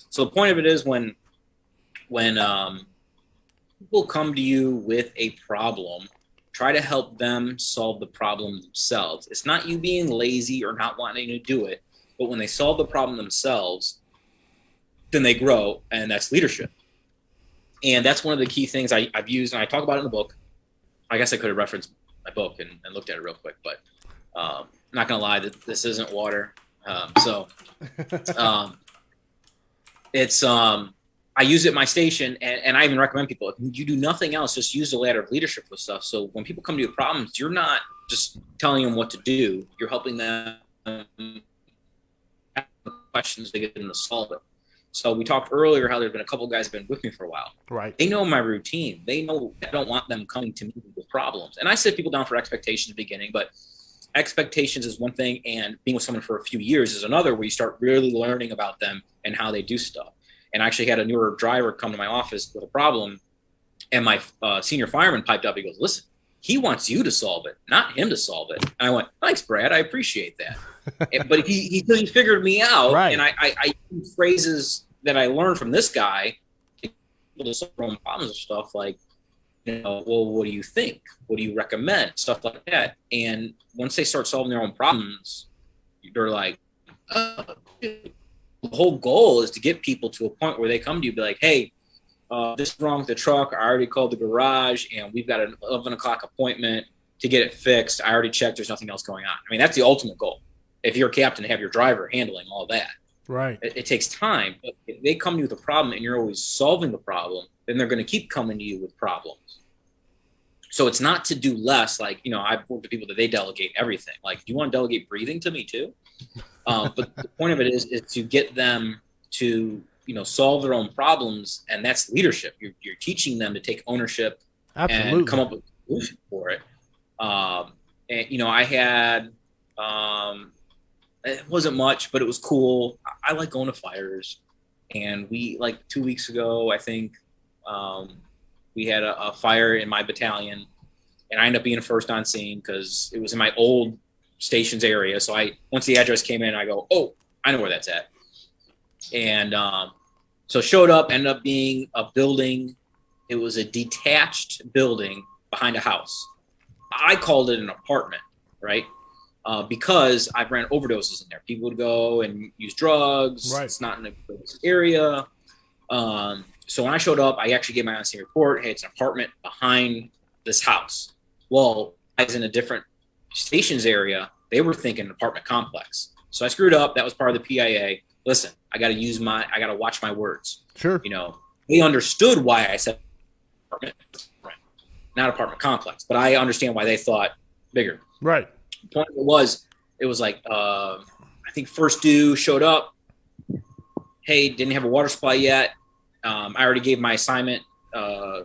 so the point of it is when people come to you with a problem, try to help them solve the problem themselves. It's not you being lazy or not wanting to do it. but when they solve the problem themselves, then they grow, and that's leadership. And that's one of the key things I've used, and I talk about it in the book. I guess I could have referenced my book and looked at it real quick, but I'm not going to lie, that this isn't water. It's I use it at my station, and I even recommend people, if you do nothing else, just use the ladder of leadership with stuff. So when people come to you with problems, you're not just telling them what to do. You're helping them ask the questions to get them to solve it. So we talked earlier how there's been a couple of guys who've been with me for a while. Right. They know my routine. They know I don't want them coming to me with problems. And I sit people down for expectations at the beginning, but expectations is one thing, and being with someone for a few years is another, where you start really learning about them and how they do stuff. And I actually had a newer driver come to my office with a problem, and my senior fireman piped up. He goes, "Listen, he wants you to solve it, not him to solve it." And I went, "Thanks, Brad. I appreciate that." But he figured me out, right. And I use phrases that I learned from this guy to solve their own problems and stuff like, well, what do you think? What do you recommend? Stuff like that. And once they start solving their own problems, they're like, oh, the whole goal is to get people to a point where they come to you and be like, "Hey, this is wrong with the truck. I already called the garage, and we've got an 11 o'clock appointment to get it fixed. I already checked. There's nothing else going on." I mean, that's the ultimate goal. If you're a captain, to have your driver handling all that. Right. It takes time. But if they come to you with a problem and you're always solving the problem, then they're going to keep coming to you with problems. So it's not to do less. Like, I've worked with people that they delegate everything. Like, do you want to delegate breathing to me too? But the point of it is to get them to, solve their own problems. And that's leadership. You're teaching them to take ownership. Absolutely. And come up with a solution for it. And, I had, it wasn't much, but it was cool. I like going to fires. And we, like 2 weeks ago, I think, we had a fire in my battalion, and I ended up being first on scene because it was in my old station's area. So once the address came in, I go, "Oh, I know where that's at." And so showed up, ended up being a building. It was a detached building behind a house. I called it an apartment, right? Because I ran overdoses in there. People would go and use drugs. Right. It's not in a good area. So when I showed up, I actually gave my on-scene report. Hey, it's an apartment behind this house. Well, I was in a different stations area. They were thinking an apartment complex. So I screwed up. That was part of the PIA. Listen, I got to watch my words. Sure. They understood why I said apartment, not apartment complex, but I understand why they thought bigger. Right. The point of it was like, I think first due showed up. Hey, didn't have a water supply yet. I already gave my assignment. I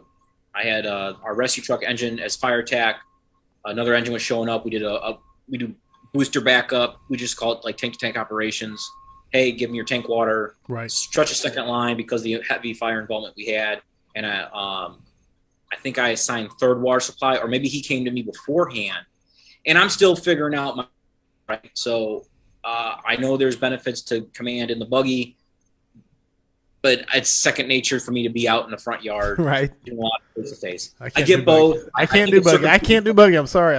had our rescue truck engine as fire tack. Another engine was showing up. We do booster backup. We just call it like tank to tank operations. Hey, give me your tank water. Right. Stretch a second line because of the heavy fire involvement we had. And I think I assigned third water supply, or maybe he came to me beforehand. And I'm still figuring out right. So I know there's benefits to command in the buggy, but it's second nature for me to be out in the front yard. Right. Doing a lot of face to face. I get both. I can't do buggy. I can't do buggy. I'm sorry.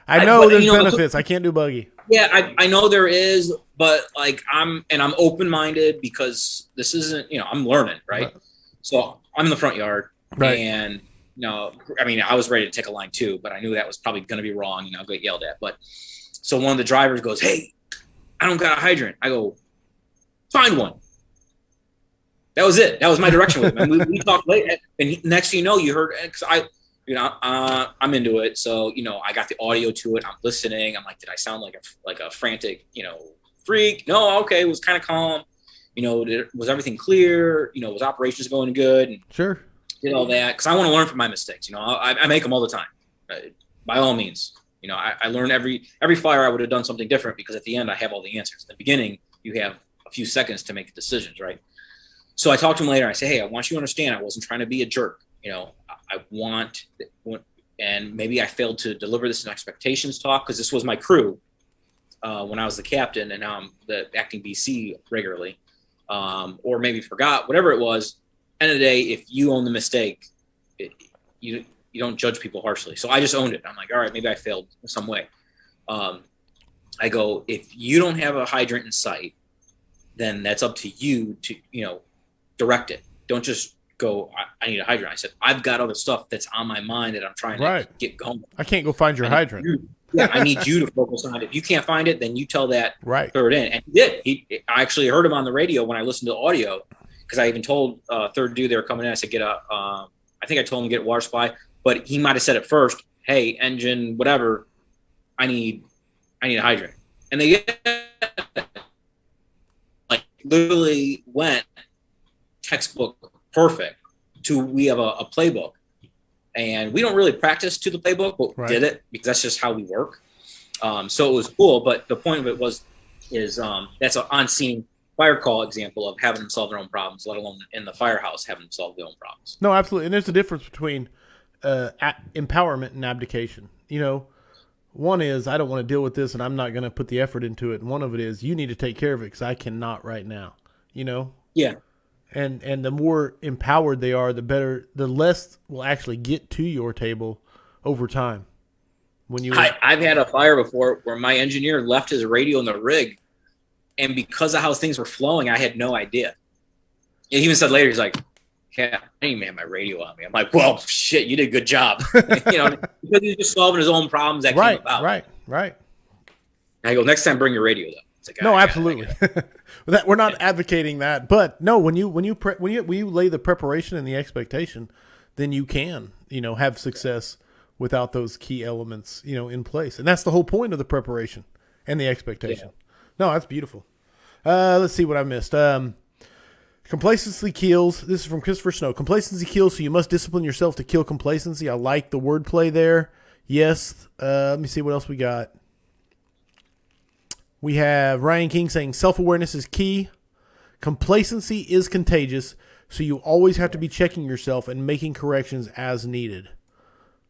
I know there's benefits. I can't do buggy. Yeah, I know there is, but like I'm open-minded because this isn't, I'm learning, right? So I'm in the front yard, right. And I was ready to take a line too, but I knew that was probably going to be wrong. I'll get yelled at. But so one of the drivers goes, "Hey, I don't got a hydrant." I go, "Find one." That was it. That was my direction with him. And we talked later, and next thing you know, you heard, because I'm into it. So, I got the audio to it. I'm listening. I'm like, did I sound like a frantic, freak? No, okay. It was kind of calm. Was everything clear? Was operations going good? And sure. Did all that. Because I want to learn from my mistakes. I make them all the time. By all means. I learn every fire I would have done something different, because at the end I have all the answers. At the beginning, you have a few seconds to make decisions, right? So I talked to him later. I said, "Hey, I want you to understand, I wasn't trying to be a jerk. I want, and maybe I failed to deliver this in expectations talk, because this was my crew when I was the captain, and now I'm the acting BC regularly, or maybe forgot, whatever it was. End of the day, if you own the mistake, you don't judge people harshly. So I just owned it. I'm like, all right, maybe I failed in some way. I go, if you don't have a hydrant in sight, then that's up to you to, direct it. Don't just go, I need a hydrant. I said, I've got other stuff that's on my mind that I'm trying to get going. I can't go find your hydrant. I need you to focus on it. If you can't find it, then you tell that third in. And he did. I actually heard him on the radio when I listened to the audio, because I even told third dude they were coming in. I said, I think I told him to get a water supply, but he might have said it first. Hey, engine, whatever. I need a hydrant. And they literally went textbook perfect to, we have a playbook, and we don't really practice to the playbook, but we did it because that's just how we work. So it was cool. But the point of it is that's an on-scene fire call example of having them solve their own problems, let alone in the firehouse having them solve their own problems. No, absolutely. And there's a difference between empowerment and abdication. One is, I don't want to deal with this and I'm not going to put the effort into it. And one of it is, you need to take care of it because I cannot right now, Yeah. And the more empowered they are, the better, the less will actually get to your table over time. I've had a fire before where my engineer left his radio in the rig, and because of how things were flowing, I had no idea. He even said later, he's like, yeah, I didn't even have my radio on me. I'm like, well, shit, you did a good job. Because he's just solving his own problems that came about. Right. And I go, next time, bring your radio, though. It's like, no, absolutely. We're not advocating that, but no, when you lay the preparation and the expectation, then you can, have success without those key elements, in place. And that's the whole point of the preparation and the expectation. Yeah. No, that's beautiful. Let's see what I missed. Complacency kills. This is from Christopher Snow. Complacency kills, so you must discipline yourself to kill complacency. I like the wordplay there. Yes. Let me see what else we got. We have Ryan King saying self-awareness is key. Complacency is contagious, so you always have to be checking yourself and making corrections as needed.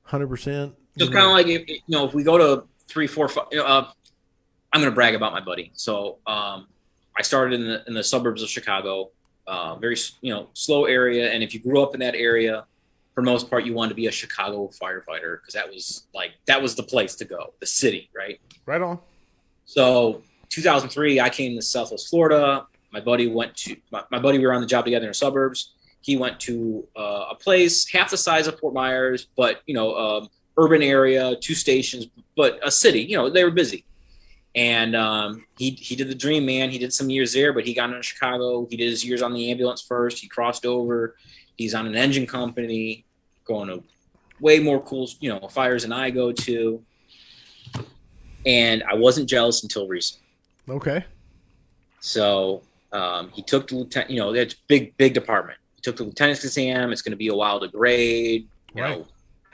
100%. It's kind of like, if we go to 3, 4, 5, I'm going to brag about my buddy. So I started in the suburbs of Chicago, very, slow area. And if you grew up in that area, for the most part, you wanted to be a Chicago firefighter because that was the place to go, the city, right? Right on. So 2003, I came to Southwest Florida. My buddy we were on the job together in the suburbs. He went to a place half the size of Fort Myers, but, urban area, 2 stations, but a city, they were busy. And he did the dream, man. He did some years there, but he got into Chicago. He did his years on the ambulance first. He crossed over. He's on an engine company, going to way more cool, fires than I go to. And I wasn't jealous until recently. Okay. So he took the lieutenant, it's big department. He took the lieutenant's exam. It's going to be a while to grade.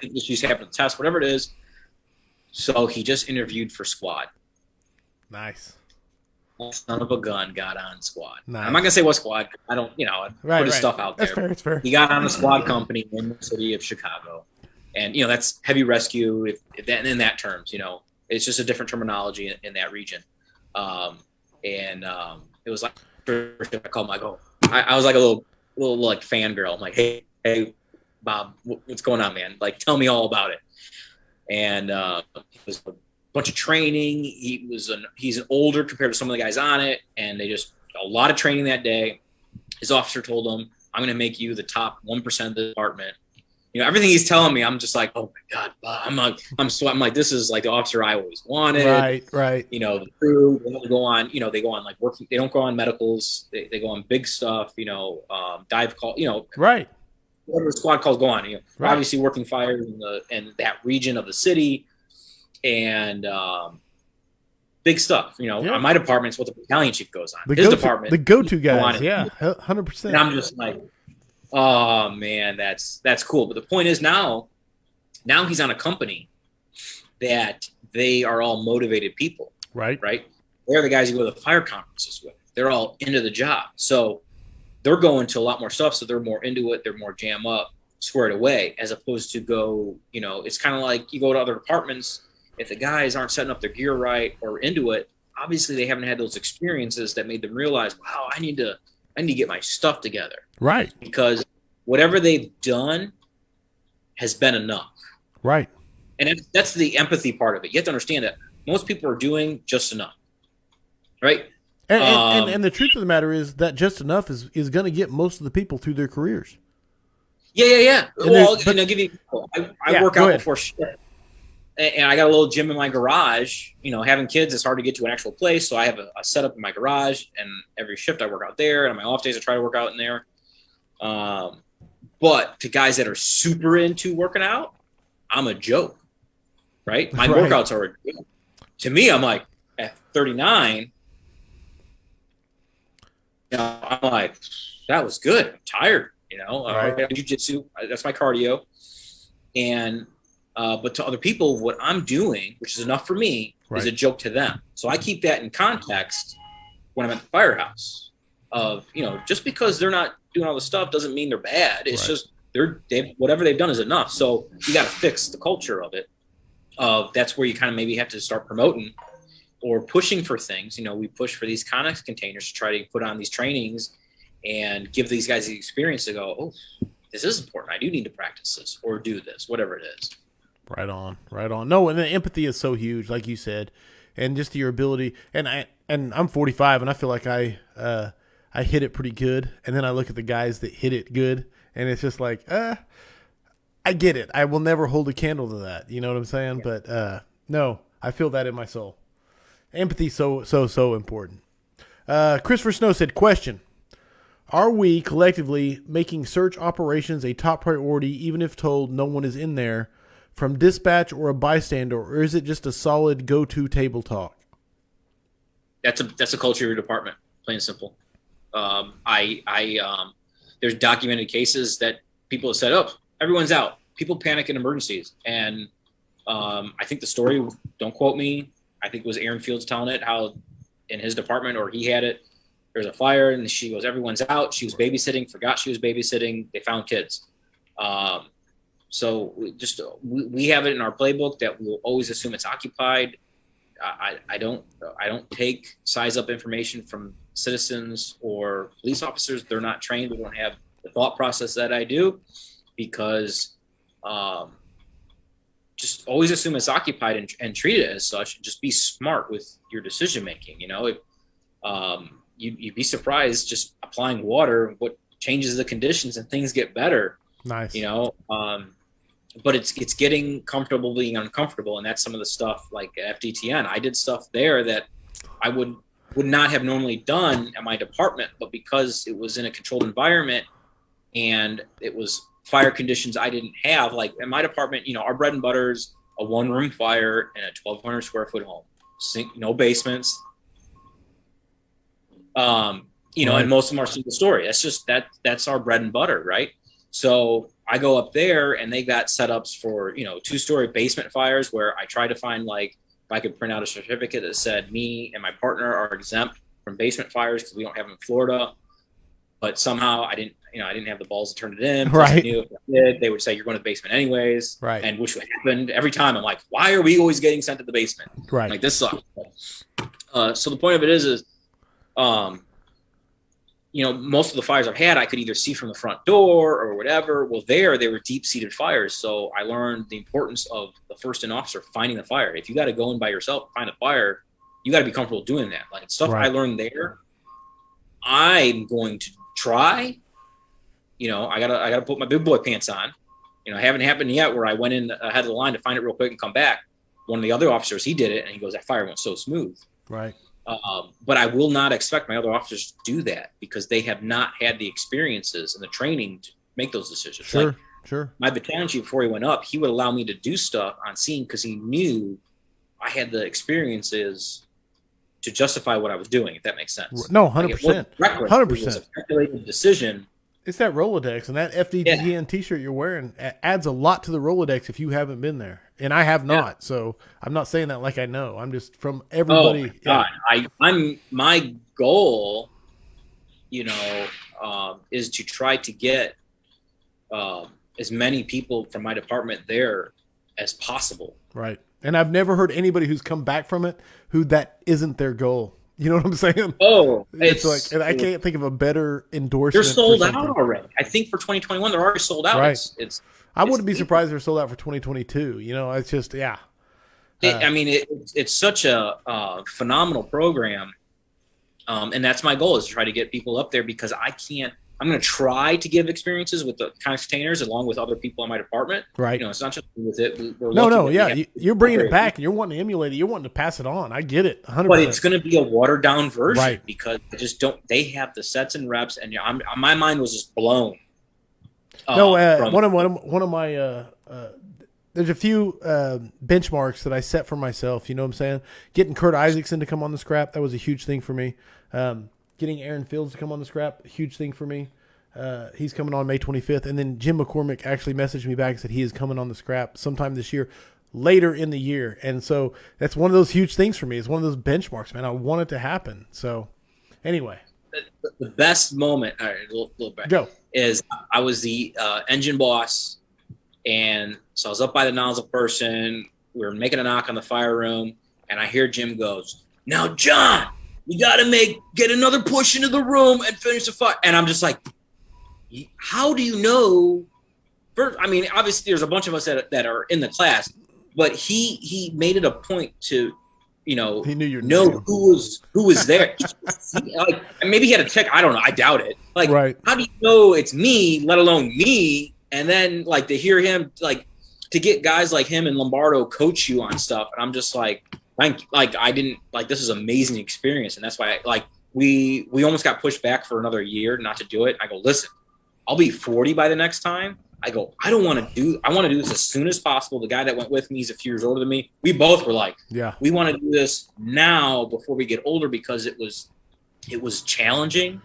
Issues happen to test, whatever it is. So he just interviewed for squad. Nice. Son of a gun got on squad. Nice. I'm not going to say what squad. I don't, put his stuff out there. That's fair. He got on the squad company in the city of Chicago. And, that's heavy rescue in that terms, It's just a different terminology in that region. It was like, I called him, I was like a little like fangirl. I'm like, hey, Bob, what's going on, man? Like, tell me all about it. And it was a bunch of training. He's an older compared to some of the guys on it. And they just, a lot of training that day. His officer told him, I'm going to make you the top 1% of the department. Everything he's telling me, I'm just like, oh my God, I'm like, this is like the officer I always wanted. Right. The crew, they go on, like working, they don't go on medicals. They go on big stuff, dive call, right. Whatever squad calls go on, obviously working fires in that region of the city and, big stuff, on my department, it's what the battalion chief goes on. His department, the go-to guys. 100%. And I'm just like, oh man, that's cool. But the point is now he's on a company that they are all motivated people. Right. They're the guys you go to the fire conferences with. They're all into the job. So they're going to a lot more stuff. So they're more into it. They're more jam up, squared away, as opposed to go, it's kind of like you go to other departments. If the guys aren't setting up their gear right or into it, obviously they haven't had those experiences that made them realize, wow, I need to get my stuff together. Right. Because whatever they've done has been enough. Right. And that's the empathy part of it. You have to understand that most people are doing just enough, right? And the truth of the matter is that just enough is going to get most of the people through their careers. Yeah. Well, and I'll give you. I work out before shift, and I got a little gym in my garage. Having kids, it's hard to get to an actual place, so I have a setup in my garage, and every shift I work out there, and on my off days I try to work out in there. But to guys that are super into working out, I'm a joke, right? My workouts are a joke. To me, I'm like, at 39, I'm like, that was good. I'm tired, jiu-jitsu, that's my cardio. And, but to other people, what I'm doing, which is enough for me, is a joke to them. So I keep that in context when I'm at the Firehouse of, just because they're not doing all the stuff doesn't mean they're bad. It's just, whatever they've done is enough. So you got to fix the culture of it. That's where you kind of maybe have to start promoting or pushing for things. We push for these Connex containers to try to put on these trainings and give these guys the experience to go, oh, this is important. I do need to practice this or do this, whatever it is. Right on. No, and the empathy is so huge, like you said, and just your ability. And I'm 45, and I feel like I hit it pretty good. And then I look at the guys that hit it good, and it's just like, I get it. I will never hold a candle to that. You know what I'm saying? Yeah. But no, I feel that in my soul. Empathy so important. Christopher Snow said, question. Are we collectively making search operations a top priority even if told no one is in there from dispatch or a bystander, or is it just a solid go-to table talk? That's a culture of your department, plain and simple. There's documented cases that people have said, oh, everyone's out. People panic in emergencies. And I think the story, don't quote me, I think it was Aaron Fields telling it, how in his department, or he had it, there's a fire, and she goes, everyone's out. She was babysitting, forgot she was babysitting. They found kids. So we have it in our playbook that we'll always assume it's occupied. I don't take size up information from citizens or police officers. They're not trained. They don't have the thought process that I do, because just always assume it's occupied and treat it as such. Just be smart with your decision making. You'd be surprised just applying water, what changes the conditions and things get better. Nice. But it's getting comfortable being uncomfortable, and that's some of the stuff like at FDTN. I did stuff there that I would not have normally done at my department, but because it was in a controlled environment and it was fire conditions I didn't have, like in my department, our bread and butter is a 1-room fire in a 1,200 square foot home, no basements. And most of them are single story. That's our bread and butter, right? So I go up there and they got setups for, 2-story basement fires where I try to find, like, if I could print out a certificate that said me and my partner are exempt from basement fires because we don't have them in Florida. But somehow I didn't have the balls to turn it in. Right. I knew if I did, they would say, you're going to the basement anyways. Right. And which happened every time. I'm like, why are we always getting sent to the basement? Right. I'm like, this sucks. So the point of it is most of the fires I've had, I could either see from the front door or whatever. Well, they were deep-seated fires. So I learned the importance of the first-in officer finding the fire. If you got to go in by yourself, find a fire, you got to be comfortable doing that. Like, stuff I learned there, I'm going to try. I gotta put my big boy pants on. It haven't happened yet where I went in ahead of the line to find it real quick and come back. One of the other officers, he did it, and he goes, that fire went so smooth. Right. But I will not expect my other officers to do that because they have not had the experiences and the training to make those decisions. Sure. My battalion chief, before he went up, he would allow me to do stuff on scene because he knew I had the experiences to justify what I was doing, if that makes sense. No, 100%. 100%. It was a calculated decision. It's that Rolodex, and that FDTN T-shirt you're wearing adds a lot to the Rolodex if you haven't been there. And I have not, so I'm not saying that like I know. I'm just from everybody. Oh, God. My goal, is to try to get as many people from my department there as possible. Right. And I've never heard anybody who's come back from it who that isn't their goal. You know what I'm saying? Oh, it's like, and I can't think of a better endorsement. They're sold out already. I think for 2021, they're already sold out. Right. I wouldn't be surprised if they're sold out for 2022. It's just, yeah. It's such a phenomenal program. And that's my goal, is to try to get people up there, because I'm going to try to give experiences with the containers along with other people in my department. Right. It's not just with it. You're bringing it back and you're wanting to emulate it. You're wanting to pass it on. I get it. 100%. But it's going to be a watered down version, right, because they have the sets and reps, and my mind was just blown. One of my, there's a few benchmarks that I set for myself. You know what I'm saying? Getting Kurt Isaacson to come on the scrap, that was a huge thing for me. Getting Aaron Fields to come on the scrap, a huge thing for me. He's coming on May 25th. And then Jim McCormick actually messaged me back and said he is coming on the scrap sometime this year, later in the year. And so that's one of those huge things for me. It's one of those benchmarks, man. I want it to happen. So anyway. The best moment, all right, a little bit, is I was the engine boss. And so I was up by the nozzle person. We were making a knock on the fire room, and I hear Jim goes, "Now, John, you got to get another push into the room and finish the fire." And I'm just like, how do you know? First, I mean, obviously there's a bunch of us that are in the class, but he made it a point to, he knew your name. who was there. Like, maybe he had a check. I don't know. I doubt it. Like, right. How do you know it's me, let alone me? And then, like, to hear him, like, to get guys like him and Lombardo coach you on stuff, and I'm just like, I didn't, like, this is an amazing experience, and that's why, we almost got pushed back for another year not to do it. I go, listen, I'll be 40 by the next time. I go, I want to do this as soon as possible. The guy that went with me, he's a few years older than me. We both were like, yeah, we want to do this now before we get older, because it was challenging.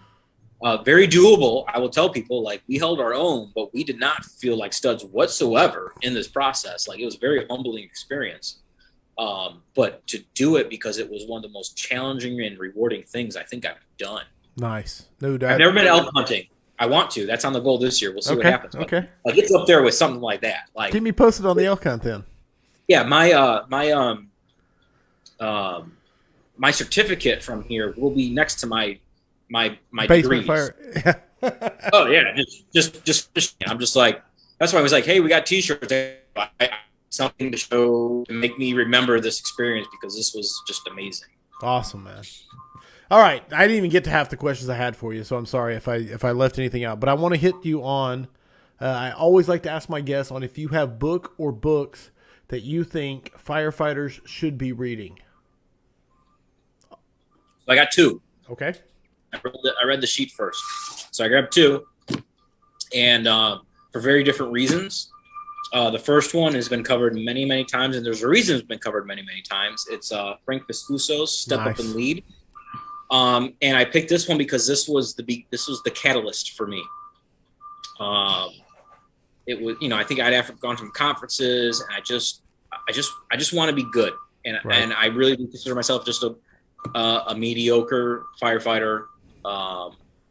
Very doable. I will tell people, like, we held our own, but we did not feel like studs whatsoever in this process. Like, it was a very humbling experience. But to do it, because it was one of the most challenging and rewarding things I think I've done. Nice. No doubt. I've never been elk hunting. I want to. That's on the goal this year. We'll see what happens. But, okay. Like, it's up there with something like that. Like, keep me posted on the elk hunt then. Yeah, my certificate from here will be next to my degrees. Oh yeah, just I'm just like, that's why I was like, hey, we got T-shirts. Something to show, to make me remember this experience, because this was just amazing. Awesome, man. All right, I didn't even get to half the questions I had for you, so I'm sorry if I left anything out. But I want to hit you on. I always like to ask my guests on if you have book or books that you think firefighters should be reading. I got two. Okay. I read the sheet first. So I grabbed two, and for very different reasons. The first one has been covered many, many times, and there's a reason it's been covered many, many times. It's Frank Viscuso's Step Up and Lead. And I picked this one because this was the catalyst for me. It was, I think I'd gone from conferences, and I just want to be good. And I really do consider myself just a mediocre firefighter.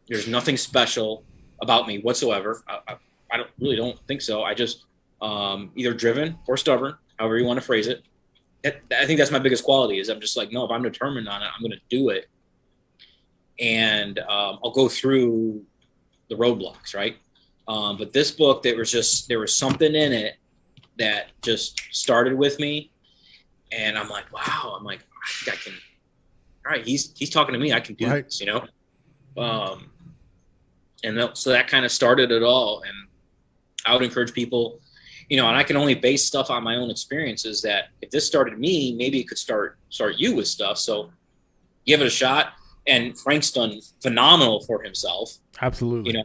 There's nothing special about me whatsoever. I don't think so. I just either driven or stubborn, however you want to phrase it. I think that's my biggest quality, is I'm just like, no, if I'm determined on it, I'm going to do it. And I'll go through the roadblocks, right? But this book, there was something in it that just started with me, and I'm like, wow. I'm like, I think I can. All right, he's talking to me. I can do this, so that kind of started it all. And I would encourage people, and I can only base stuff on my own experiences, that if this started me, maybe it could start you with stuff. So give it a shot. And Frank's done phenomenal for himself. Absolutely.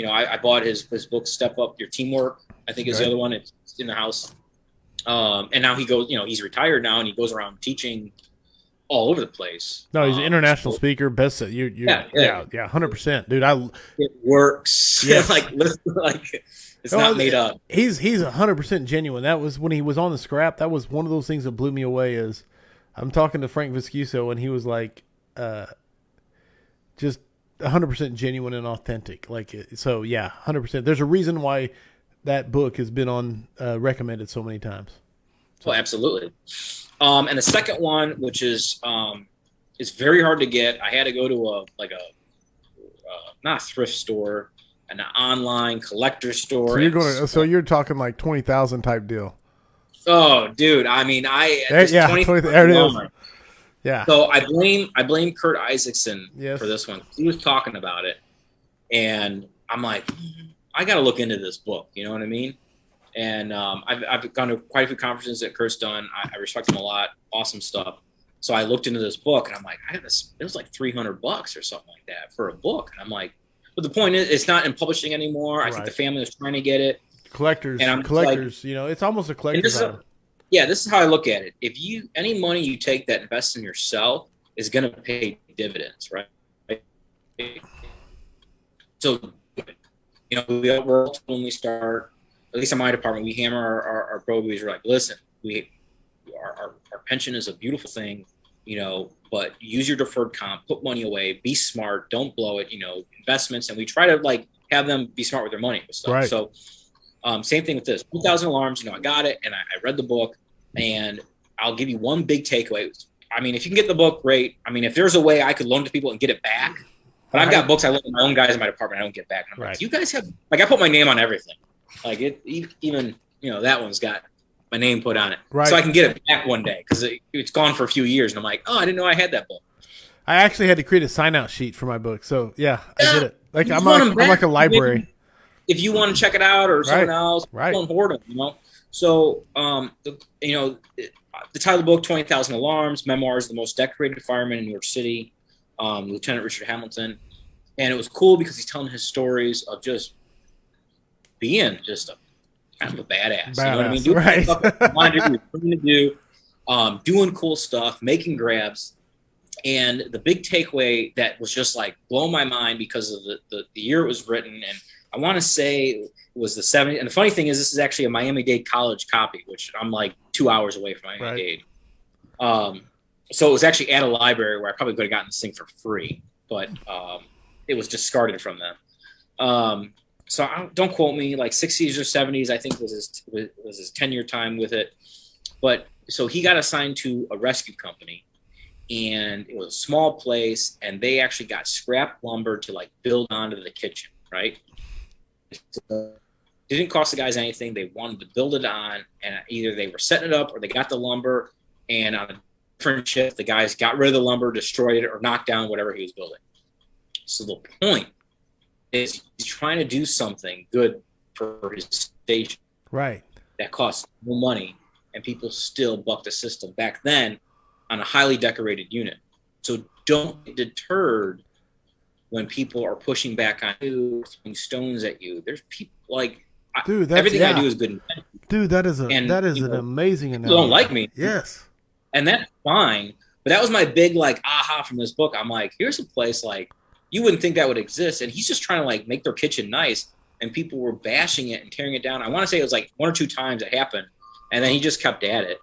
I bought his book, Step Up Your Teamwork, I think is the other one. It's in the house. And now he goes, he's retired now, and he goes around teaching all over the place. No, he's an international speaker. Best at you. Yeah, 100%, dude. It works. Yes. It's not made up. He's 100% genuine. That was when he was on the scrap. That was one of those things that blew me away. Is I'm talking to Frank Viscuso, and he was like, just 100% genuine and authentic. 100%. There's a reason why that book has been on recommended so many times. So. Well, absolutely. And the second one, which is very hard to get. I had to go to not a thrift store, an online collector store. So you're talking like 20,000 type deal. Oh, dude. I mean, There, just yeah, 20 there it is. Yeah. So I blame Kurt Isaacson Yes. for this one. He was talking about it, and I'm like, I got to look into this book. You know what I mean? And I've gone to quite a few conferences that Kurt's done. I respect him a lot. Awesome stuff. So I looked into this book, and I'm like, it was like $300 or something like that for a book. And I'm like, but the point is, it's not in publishing anymore. I think the family was trying to get it. Collectors, and I'm collectors. Like, you know, it's almost a collector's item. This is how I look at it. If any money you take that invests in yourself is going to pay dividends, right? So, you know, when we start, at least in my department, we hammer our probabies. We're like, listen, our pension is a beautiful thing, you know, but use your deferred comp, put money away, be smart, don't blow it, you know, investments. And we try to like have them be smart with their money and stuff. Right. So same thing with this 2,000 alarms, you know, I got it. And I read the book, and I'll give you one big takeaway. I mean, if you can get the book, great. I mean, if there's a way I could loan to people and get it back, but I've got books I loan to my own guys in my department, I don't get back. And I'm like, you guys have, like, I put my name on everything. Like even, you know, that one's got my name put on it. Right. So I can get it back one day because it's gone for a few years. And I'm like, oh, I didn't know I had that book. I actually had to create a sign-out sheet for my book. So, yeah, I did it. Like, I'm like a library. Maybe if you want to check it out or someone else, don't hoard them, you know. So, you know, the title of the book, 20,000 Alarms, Memoirs of the Most Decorated Fireman in New York City, Lieutenant Richard Hamilton. And it was cool because he's telling his stories of just being just a kind of a badass. You know what I mean? Doing stuff that you want to do, doing cool stuff, making grabs. And the big takeaway that was just like blow my mind because of the year it was written, and I want to say it was the 70s. And the funny thing is, this is actually a Miami-Dade College copy, which I'm like 2 hours away from Miami-Dade. So it was actually at a library where I probably could have gotten this thing for free, but it was discarded from them. So don't quote me, like 60s or 70s, I think was his 10-year time with it. But so he got assigned to a rescue company, and it was a small place, and they actually got scrap lumber to like build onto the kitchen, right? So it didn't cost the guys anything. They wanted to build it on, and either they were setting it up or they got the lumber, and on a different shift, the guys got rid of the lumber, destroyed it, or knocked down whatever he was building. So the point is he's trying to do something good for his station. Right. That costs no money, and people still buck the system back then on a highly decorated unit. So don't get deterred when people are pushing back on you, throwing stones at you. There's people like, dude, everything I do is good. Dude, that is an amazing analogy. People don't like me. Yes. And that's fine. But that was my big like aha from this book. I'm like, here's a place like you wouldn't think that would exist. And he's just trying to like make their kitchen nice. And people were bashing it and tearing it down. I want to say it was like 1 or 2 times it happened. And then he just kept at it.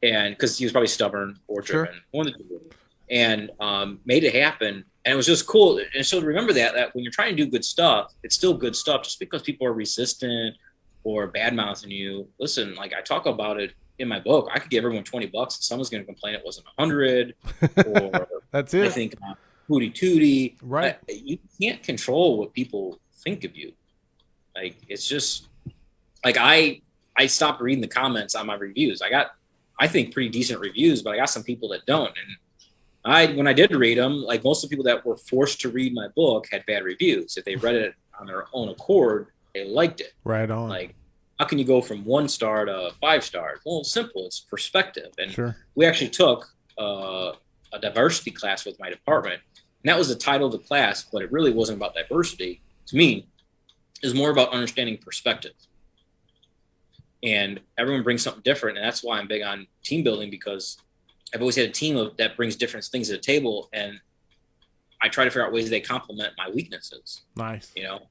And because he was probably stubborn or driven. Sure. And made it happen. And it was just cool. And so remember that when you're trying to do good stuff, it's still good stuff. Just because people are resistant or bad-mouthing you, listen, like I talk about it in my book. I could give everyone $20 and someone's going to complain it wasn't 100. Or that's it. I think hooty tooty. Right. You can't control what people think of you. Like it's just like I stopped reading the comments on my reviews. I got, I think, pretty decent reviews, but I got some people that don't. And when I did read them, like most of the people that were forced to read my book had bad reviews. If they read it on their own accord, they liked it. Right on. Like, how can you go from 1 star to 5 stars? Well, it's simple. It's perspective. And sure. We actually took a diversity class with my department. And that was the title of the class, but it really wasn't about diversity. To me, it was more about understanding perspective. And everyone brings something different. And that's why I'm big on team building, because I've always had a team that brings different things to the table. And I try to figure out ways they complement my weaknesses. Nice. You know?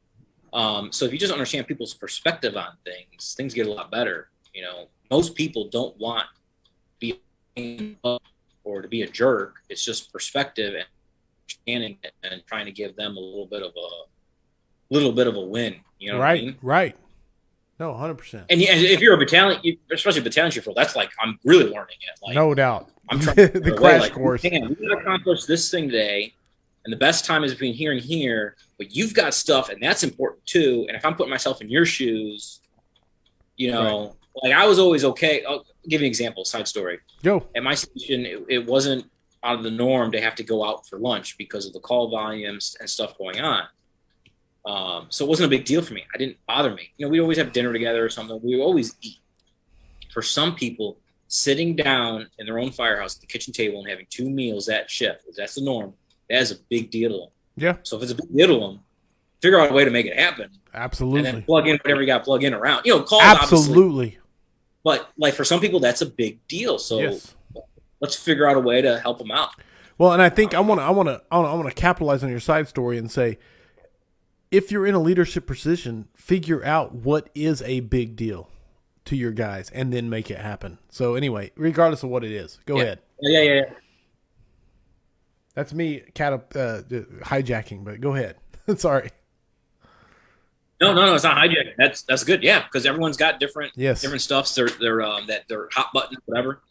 So if you just understand people's perspective on things get a lot better. You know, most people don't want to be or to be a jerk. It's just perspective and understanding it and trying to give them a little bit of a win. You know what I mean? Right. No, 100%. And if you're a battalion, especially a battalion chief role, that's like I'm really learning it. Like, no doubt. I'm trying the crash course. We gotta accomplish this thing today, and the best time is between here and here. But you've got stuff, and that's important too. And if I'm putting myself in your shoes, you know, like I was always okay. I'll give you an example, side story. Go. At my station, it wasn't out of the norm to have to go out for lunch because of the call volumes and stuff going on. So it wasn't a big deal for me. It didn't bother me. You know, we'd always have dinner together or something. We would always eat. For some people, sitting down in their own firehouse at the kitchen table and having 2 meals that shift, if that's the norm, that is a big deal to them. Yeah. So if it's a big deal to them, figure out a way to make it happen. Absolutely. And then plug in whatever you got to plug in around. You know, calls absolutely. Obviously, but like for some people, that's a big deal. So yes. Let's figure out a way to help them out. Well, and I think I want to capitalize on your side story and say, if you're in a leadership position, figure out what is a big deal to your guys and then make it happen. So anyway, regardless of what it is, go ahead. Yeah. That's me hijacking, but go ahead. Sorry. No, it's not hijacking. That's good. Yeah, because everyone's got different stuffs. They're hot button, whatever.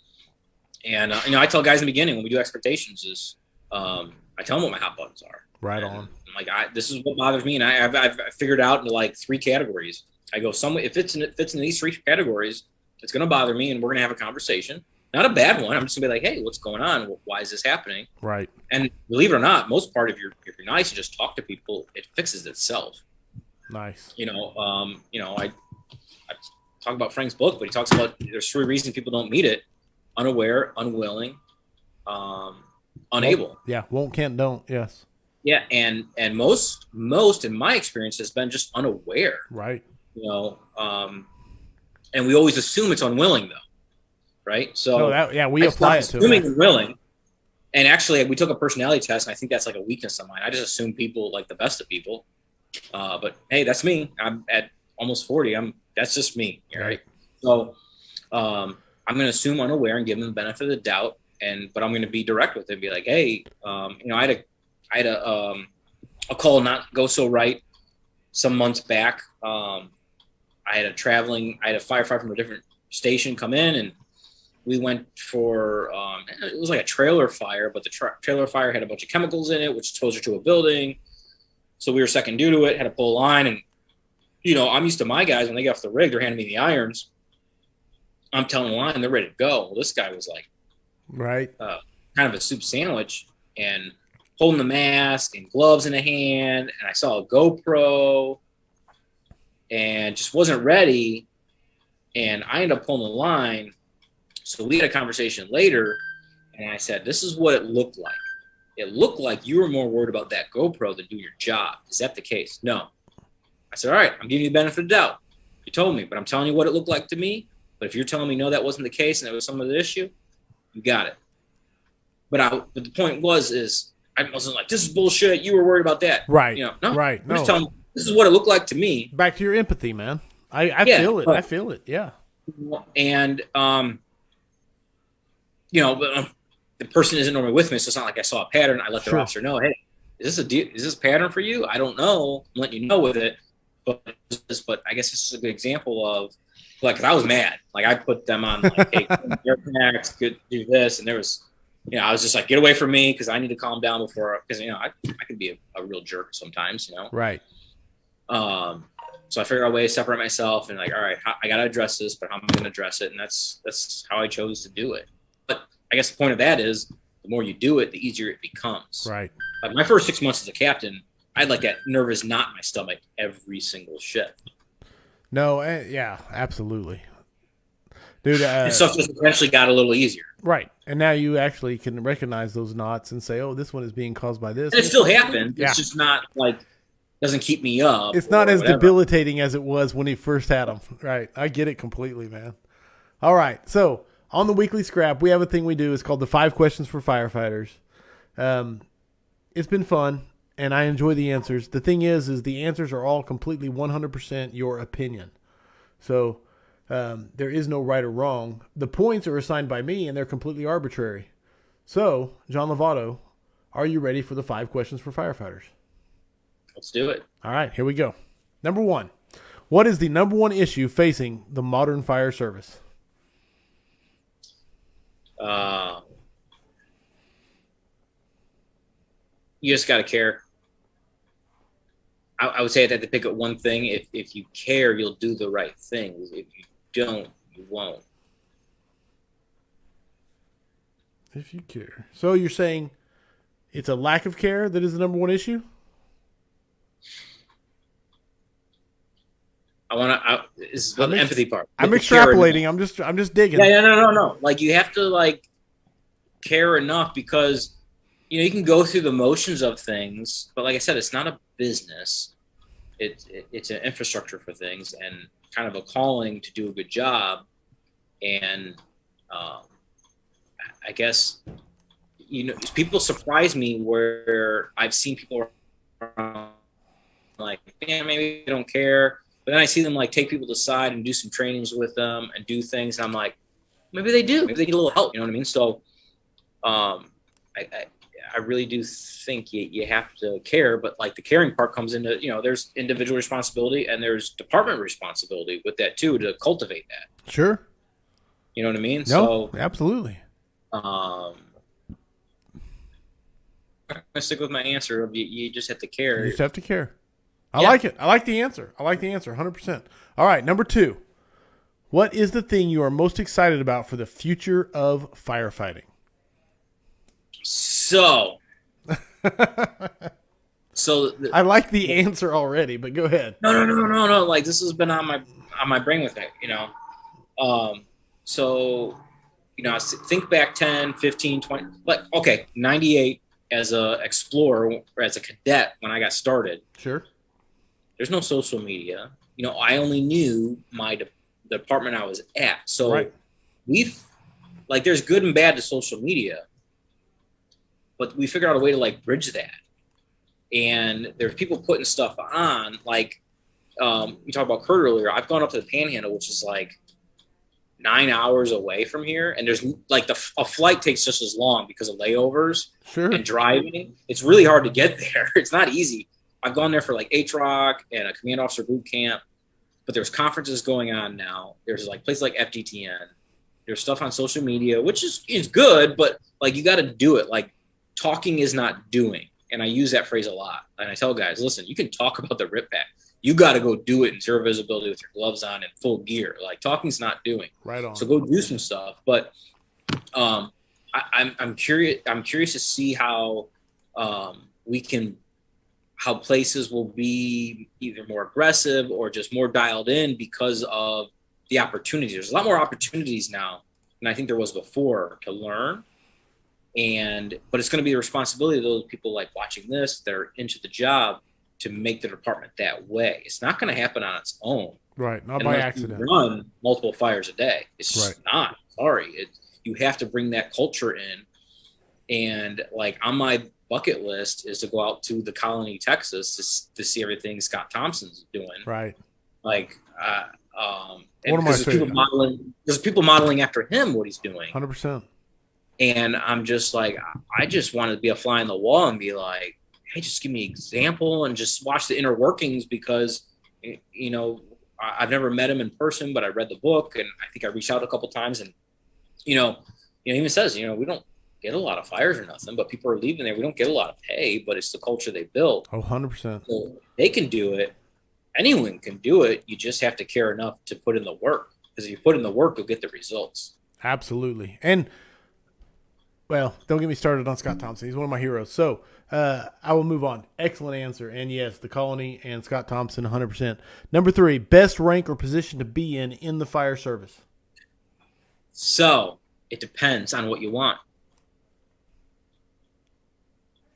And you know, I tell guys in the beginning when we do expectations is I tell them what my hot buttons are. Right and on. I'm like, this is what bothers me, and I've figured out into like 3 categories. I go, if it fits in these 3 categories, it's going to bother me, and we're going to have a conversation. Not a bad one. I'm just going to be like, hey, what's going on? Why is this happening? Right. And believe it or not, most part, if you're nice and just talk to people, it fixes itself. Nice. You know, I talk about Frank's book, but he talks about there's 3 reasons people don't meet it: unaware, unwilling, unable. Yeah, won't, can't, don't. Yes. Yeah, and most in my experience has been just unaware. Right. You know, and we always assume it's unwilling though, right? So we apply it to assuming unwilling. And actually, we took a personality test, and I think that's like a weakness of mine. I just assume people like the best of people. But hey, that's me. I'm at almost 40. That's just me, right? So I'm going to assume unaware and give them the benefit of the doubt, but I'm going to be direct with it and be like, hey, you know, I had a call not go so right some months back. I had a firefighter from a different station come in, and we went for it was like a trailer fire, but the trailer fire had a bunch of chemicals in it, which is closer to a building. So we were second due to it, had to pull a line, and you know, I'm used to my guys when they get off the rig, they're handing me the irons. I'm telling the line, they're ready to go. Well, this guy was like, right, kind of a soup sandwich, and holding the mask and gloves in a hand, and I saw a GoPro, and just wasn't ready, and I ended up pulling the line. So we had a conversation later, and I said, "This is what it looked like. It looked like you were more worried about that GoPro than doing your job. Is that the case?" "No." I said, "All right, I'm giving you the benefit of the doubt. You told me, but I'm telling you what it looked like to me. But if you're telling me no, that wasn't the case, and that was some of the issue, you got it." But the point is I wasn't like, "This is bullshit. You were worried about that." Right. You know, no. Right. I'm just telling you, this is what it looked like to me. Back to your empathy, man. I feel it. I feel it. Yeah. And you know, but the person isn't normally with me, so it's not like I saw a pattern. I let the officer know, "Hey, is this a pattern for you? I don't know. I'm letting you know with it." But I guess this is a good example of, like, if I was mad, like I put them on, like, "Hey, air packs, do this," and there was, you know, I was just like, "Get away from me," because I need to calm down because you know I can be a real jerk sometimes, you know. Right. So I figured out a way to separate myself and like, all right, I got to address this, but how am I going to address it? And that's how I chose to do it. But I guess the point of that is the more you do it, the easier it becomes. Right. Like my first 6 months as a captain, I had like that nervous knot in my stomach every single shift. No, yeah, absolutely. Dude, and stuff just eventually got a little easier. Right. And now you actually can recognize those knots and say, oh, this one is being caused by this. And it still happens. Yeah. It's just not like, doesn't keep me up. It's not as debilitating as it was when he first had them. Right. I get it completely, man. All right. So on the weekly scrap, we have a thing we do. It's called the 5 questions for firefighters. It's been fun, and I enjoy the answers. The thing is the answers are all completely 100% your opinion. So there is no right or wrong. The points are assigned by me, and they're completely arbitrary. So, John Lovato, are you ready for the 5 questions for firefighters? Let's do it. All right, here we go. Number 1. What is the number 1 issue facing the modern fire service? You just got to care. I would say that to pick up one thing. If you care, you'll do the right thing. If you don't, You won't. If you care. So you're saying it's a lack of care that is the number one issue? This is the empathy part. I'm extrapolating. I'm just digging. Yeah, no. Like you have to like care enough because you can go through the motions of things, but like I said, it's not a business. It's an infrastructure for things and kind of a calling to do a good job. And I guess people surprise me where I've seen people around like, man, maybe they don't care. But then I see them like take people aside and do some trainings with them and do things. And I'm like, maybe they do. Maybe they need a little help. You know what I mean? So I really do think you have to care. But like the caring part comes into, there's individual responsibility and there's department responsibility with that too, to cultivate that. Sure. You know what I mean? No, absolutely. I'm going to stick with my answer of you just have to care. You just have to care. I like it. I like the answer. 100%. All right, number 2. What is the thing you are most excited about for the future of firefighting? So I like the answer already, but go ahead. No. Like this has been on my brain with it, So, I think back 10, 15, 20, like, okay, 98 as a explorer or as a cadet when I got started. Sure. There's no social media. I only knew the department I was at. So right. there's good and bad to social media, but we figured out a way to like bridge that. And there's people putting stuff on, like, you talked about Kurt earlier. I've gone up to the Panhandle, which is like 9 hours away from here. And there's like a flight takes just as long because of layovers and driving. It's really hard to get there. It's not easy. I've gone there for like HROC and a command officer boot camp, but there's conferences going on now. There's like places like FGTN. There's stuff on social media, which is good, but like you got to do it. Like talking is not doing. And I use that phrase a lot. And I tell guys, listen, you can talk about the rip pack. You got to go do it in zero visibility with your gloves on and full gear. Like talking's not doing. Right on. So go do some stuff. But I'm curious. I'm curious to see how how places will be either more aggressive or just more dialed in because of the opportunities. There's a lot more opportunities now than I think there was before to learn. But it's going to be the responsibility of those people like watching this that are into the job to make the department that way. It's not going to happen on its own. Right. Not by accident. You run multiple fires a day. It's just not. Sorry. You have to bring that culture in. And like on my bucket list is to go out to the Colony, Texas to see everything Scott Thompson's doing. Right. Like, one of my favorite. There's people modeling after him what he's doing. 100%. And I'm just like, I just want to be a fly on the wall and be like, hey, just give me an example and just watch the inner workings because, I've never met him in person, but I read the book and I think I reached out a couple times and, he even says, we don't get a lot of fires or nothing, but people are leaving there. We don't get a lot of pay, but it's the culture they built. Oh, 100%. So they can do it. Anyone can do it. You just have to care enough to put in the work because if you put in the work, you'll get the results. Absolutely. And, well, don't get me started on Scott Thompson. He's one of my heroes. So I will move on. Excellent answer. And yes, the Colony and Scott Thompson, 100%. Number 3, best rank or position to be in the fire service. So it depends on what you want.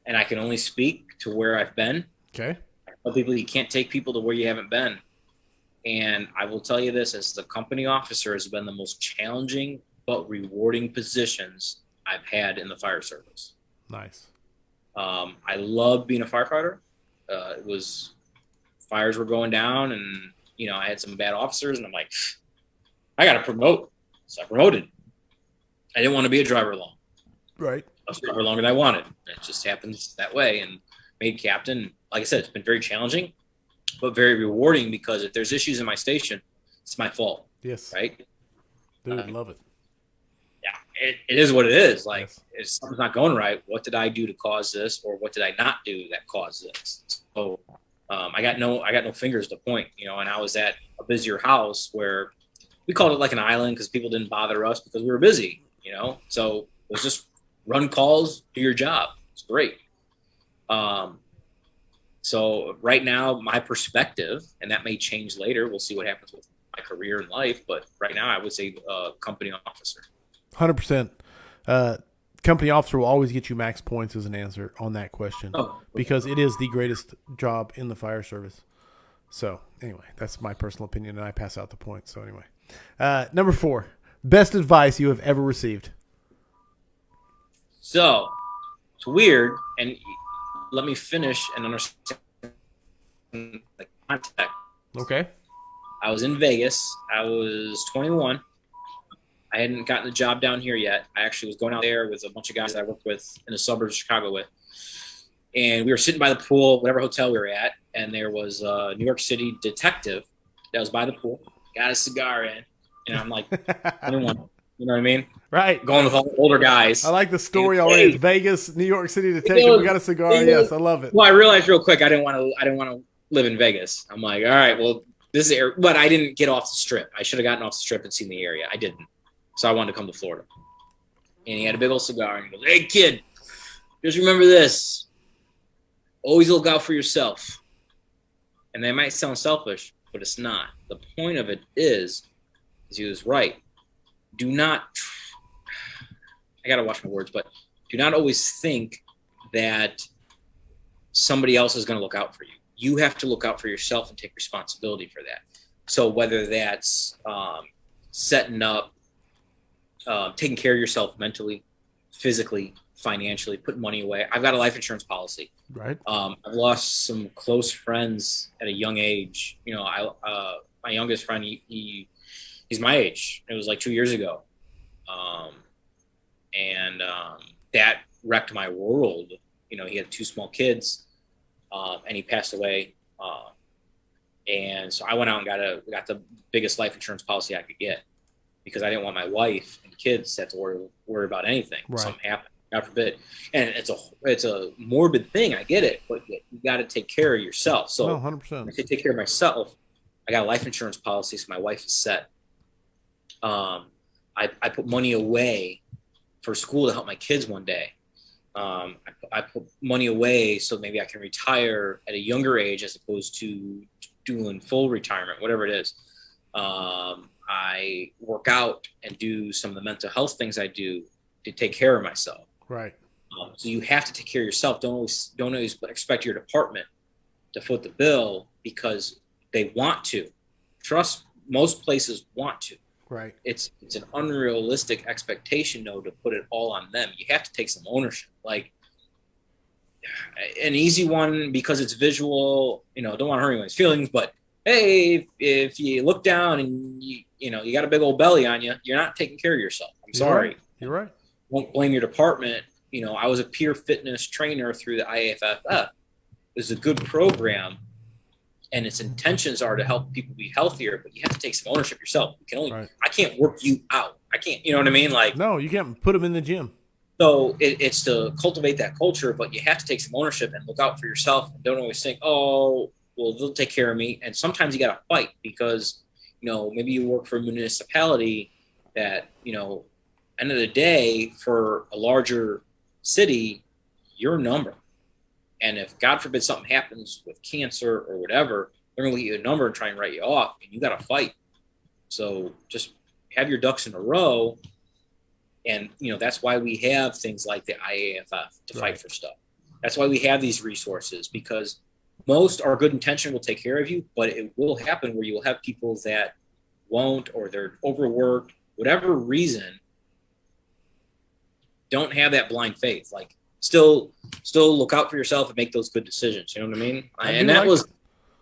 And I can only speak to where I've been. Okay. I tell people you can't take people to where you haven't been. And I will tell you this, as the company officer has been the most challenging but rewarding positions I've had in the fire service. Nice. I love being a firefighter. Fires were going down and, I had some bad officers and I'm like, I got to promote. So I promoted. I didn't want to be a driver long. Right. I was a driver longer than I wanted. It just happens that way and made captain. Like I said, it's been very challenging, but very rewarding because if there's issues in my station, it's my fault. Yes. Right. Dude, love it. Yeah, it is what it is. Like, yes. If something's not going right, what did I do to cause this, or what did I not do that caused this? So, I got no fingers to point, and I was at a busier house where we called it like an island because people didn't bother us because we were busy, So it was just run calls, do your job. It's great. So right now, my perspective, and that may change later. We'll see what happens with my career in life. But right now, I would say company officer. 100%. Company officer will always get you max points as an answer on that question because it is the greatest job in the fire service. So anyway, that's my personal opinion, and I pass out the points. So anyway, number 4, best advice you have ever received. So it's weird, and let me finish and understand the context. Okay. I was in Vegas. I was 21. I hadn't gotten the job down here yet. I actually was going out there with a bunch of guys that I worked with in the suburbs of Chicago with. And we were sitting by the pool, whatever hotel we were at, and there was a New York City detective that was by the pool, got a cigar in, and I'm like, 21, you know what I mean? Right. Going with all the older guys. I like the story already. It's Vegas, New York City detective. We got a cigar. Yes, I love it. Well, I realized real quick I didn't want to live in Vegas. I'm like, all right, well, this is but I didn't get off the strip. I should have gotten off the strip and seen the area. I didn't. So I wanted to come to Florida. And he had a big old cigar, and he goes, hey, kid, just remember this. Always look out for yourself. And that might sound selfish, but it's not. The point of it is he was right. Do not, I got to watch my words, but do not always think that somebody else is going to look out for you. You have to look out for yourself and take responsibility for that. So whether that's setting up, taking care of yourself mentally, physically, financially, putting money away. I've got a life insurance policy. Right. I've lost some close friends at a young age. My youngest friend, he's my age. It was like 2 years ago. That wrecked my world. He had 2 small kids, and he passed away. And so I went out and got the biggest life insurance policy I could get because I didn't want my wife and kids to have to worry about anything. Right. Something happened, God forbid. And it's a morbid thing. I get it, but you got to take care of yourself. So 100%. I take care of myself. I got a life insurance policy, so my wife is set. I put money away for school to help my kids one day. I put money away so maybe I can retire at a younger age as opposed to doing full retirement, whatever it is. I work out and do some of the mental health things I do to take care of myself. Right. So you have to take care of yourself. Don't always expect your department to foot the bill because they want to. Trust, most places want to. Right. It's an unrealistic expectation, though, to put it all on them. You have to take some ownership. Like an easy one because it's visual. Don't want to hurt anyone's feelings, but hey, if you look down and you got a big old belly on you, you're not taking care of yourself. I'm sorry. You're right. Won't blame your department. I was a peer fitness trainer through the IAFF. It's a good program, and its intentions are to help people be healthier, but you have to take some ownership yourself. You can only, right. I can't work you out. I can't, you know what I mean? Like, no, you can't put them in the gym. So it's to cultivate that culture, but you have to take some ownership and look out for yourself. And don't always think, oh, well, they'll take care of me. And sometimes you got to fight because, maybe you work for a municipality that, end of the day for a larger city, you're a number. And if God forbid something happens with cancer or whatever, they're going to get you a number and try and write you off, and you got to fight. So just have your ducks in a row. And, that's why we have things like the IAFF to fight for stuff. That's why we have these resources, because most are good intention will take care of you, but it will happen where you will have people that won't, or they're overworked, whatever reason, don't have that blind faith. Like still look out for yourself and make those good decisions. You know what I mean? And that was,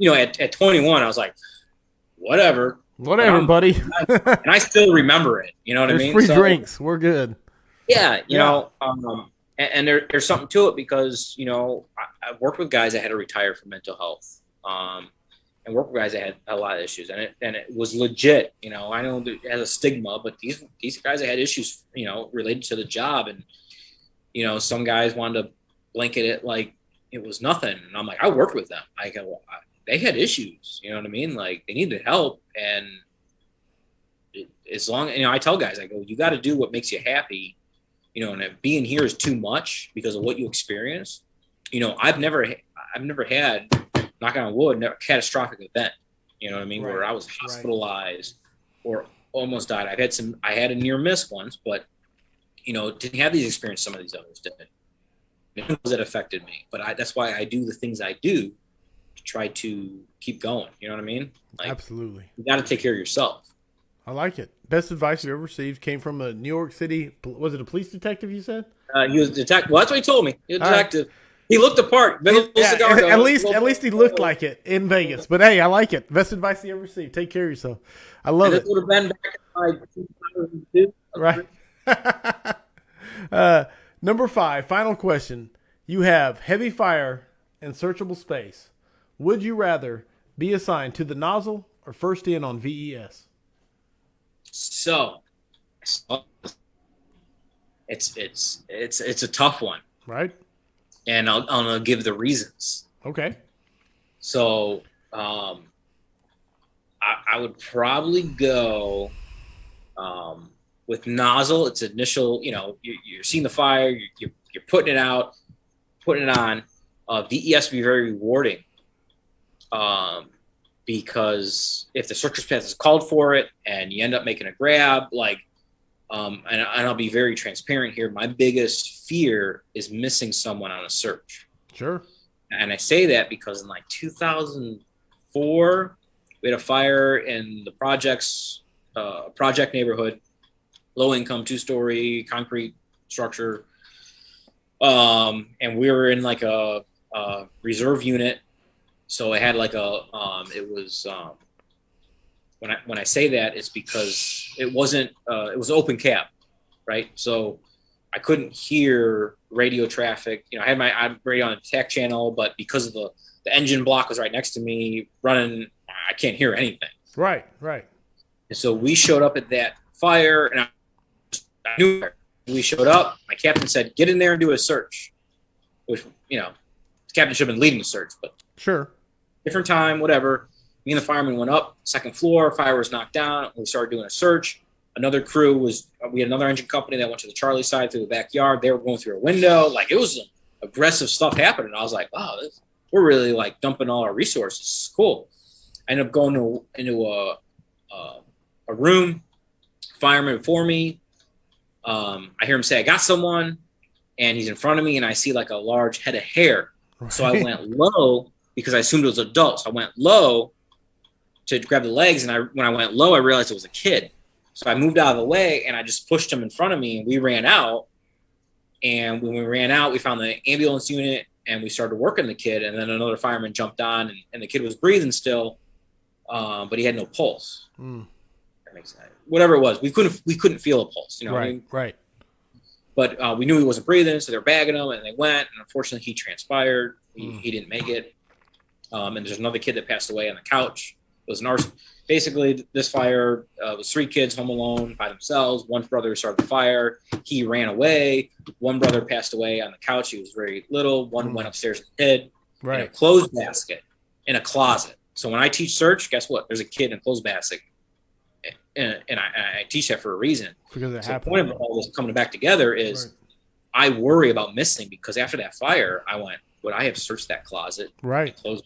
at 21, I was like, whatever, buddy. And I still remember it. You know what I mean? Free drinks. We're good. Yeah. And there's something to it because, I worked with guys that had to retire from mental health, and worked with guys that had a lot of issues, and it was legit. I know it has a stigma, but these guys that had issues, related to the job, and, some guys wanted to blanket it like it was nothing. And I'm like, I worked with them. I go, they had issues, you know what I mean? Like they needed help, and as long, I tell guys, I go, you got to do what makes you happy, and if being here is too much because of what you experience, I've never had, knock on wood, never catastrophic event, you know what I mean? Right. Where I was hospitalized or almost died. I had a near miss once, but, didn't have these experiences some of these others did. That affected me, but that's why I do the things I do to try to keep going. You know what I mean? Like, absolutely. You got to take care of yourself. I like it. Best advice you've ever received came from a New York City. Was it a police detective? You said he was a detective. Well, that's what he told me. He was a detective. Right. He looked the part. At least he looked like it in Vegas. But hey, I like it. Best advice you ever received. Take care of yourself. I love it. This would have been back in 2002. Right. Number 5, final question. You have heavy fire and searchable space. Would you rather be assigned to the nozzle or first in on VES? So, it's a tough one, right? And I'll give the reasons. Okay. So, I would probably go with nozzle. It's initial. You're seeing the fire. You're putting it out, putting it on. VES would be very rewarding. Because if the searcher's path is called for it and you end up making a grab, and I'll be very transparent here, my biggest fear is missing someone on a search. Sure. And I say that because in 2004, we had a fire in the project neighborhood, low income, 2-story concrete structure. And we were in a reserve unit. So I had when I say that, it's because it wasn't, it was open cab, right? So I couldn't hear radio traffic. I had my radio on the attack channel, but because of the engine block was right next to me running, I can't hear anything. Right. And so we showed up at that fire, and I knew we showed up. My captain said, "Get in there and do a search," which, the captain should have been leading the search, but sure. Different time, whatever. Me and the fireman went up, second floor, fire was knocked down. We started doing a search. Another crew we had another engine company that went to the Charlie side through the backyard. They were going through a window. It was some aggressive stuff happening. I was like, wow, we're really dumping all our resources. It's cool. I ended up going into a room, fireman before me. I hear him say, "I got someone," and he's in front of me, and I see a large head of hair. Right. So I went low, because I assumed it was adults. I went low to grab the legs, and when I went low, I realized it was a kid. So I moved out of the way, and I just pushed him in front of me, and we ran out. And when we ran out, we found the ambulance unit, and we started working the kid. And then another fireman jumped on, and the kid was breathing still, but he had no pulse. That makes sense. Whatever it was, we couldn't feel a pulse. Right. Right. But we knew he wasn't breathing, so they're bagging him, and they went. And unfortunately, he transpired. He didn't make it. And there's another kid that passed away on the couch. It was an arson. Basically, this fire was 3 kids home alone by themselves. One brother started the fire. He ran away. One brother passed away on the couch. He was very little. One went upstairs and hid in a clothes basket in a closet. So when I teach search, guess what? There's a kid in a clothes basket. And I teach that for a reason. Because it happened. The point of all this coming back together is I worry about missing, because after that fire, I went, would I have searched that closet? Right. Closed.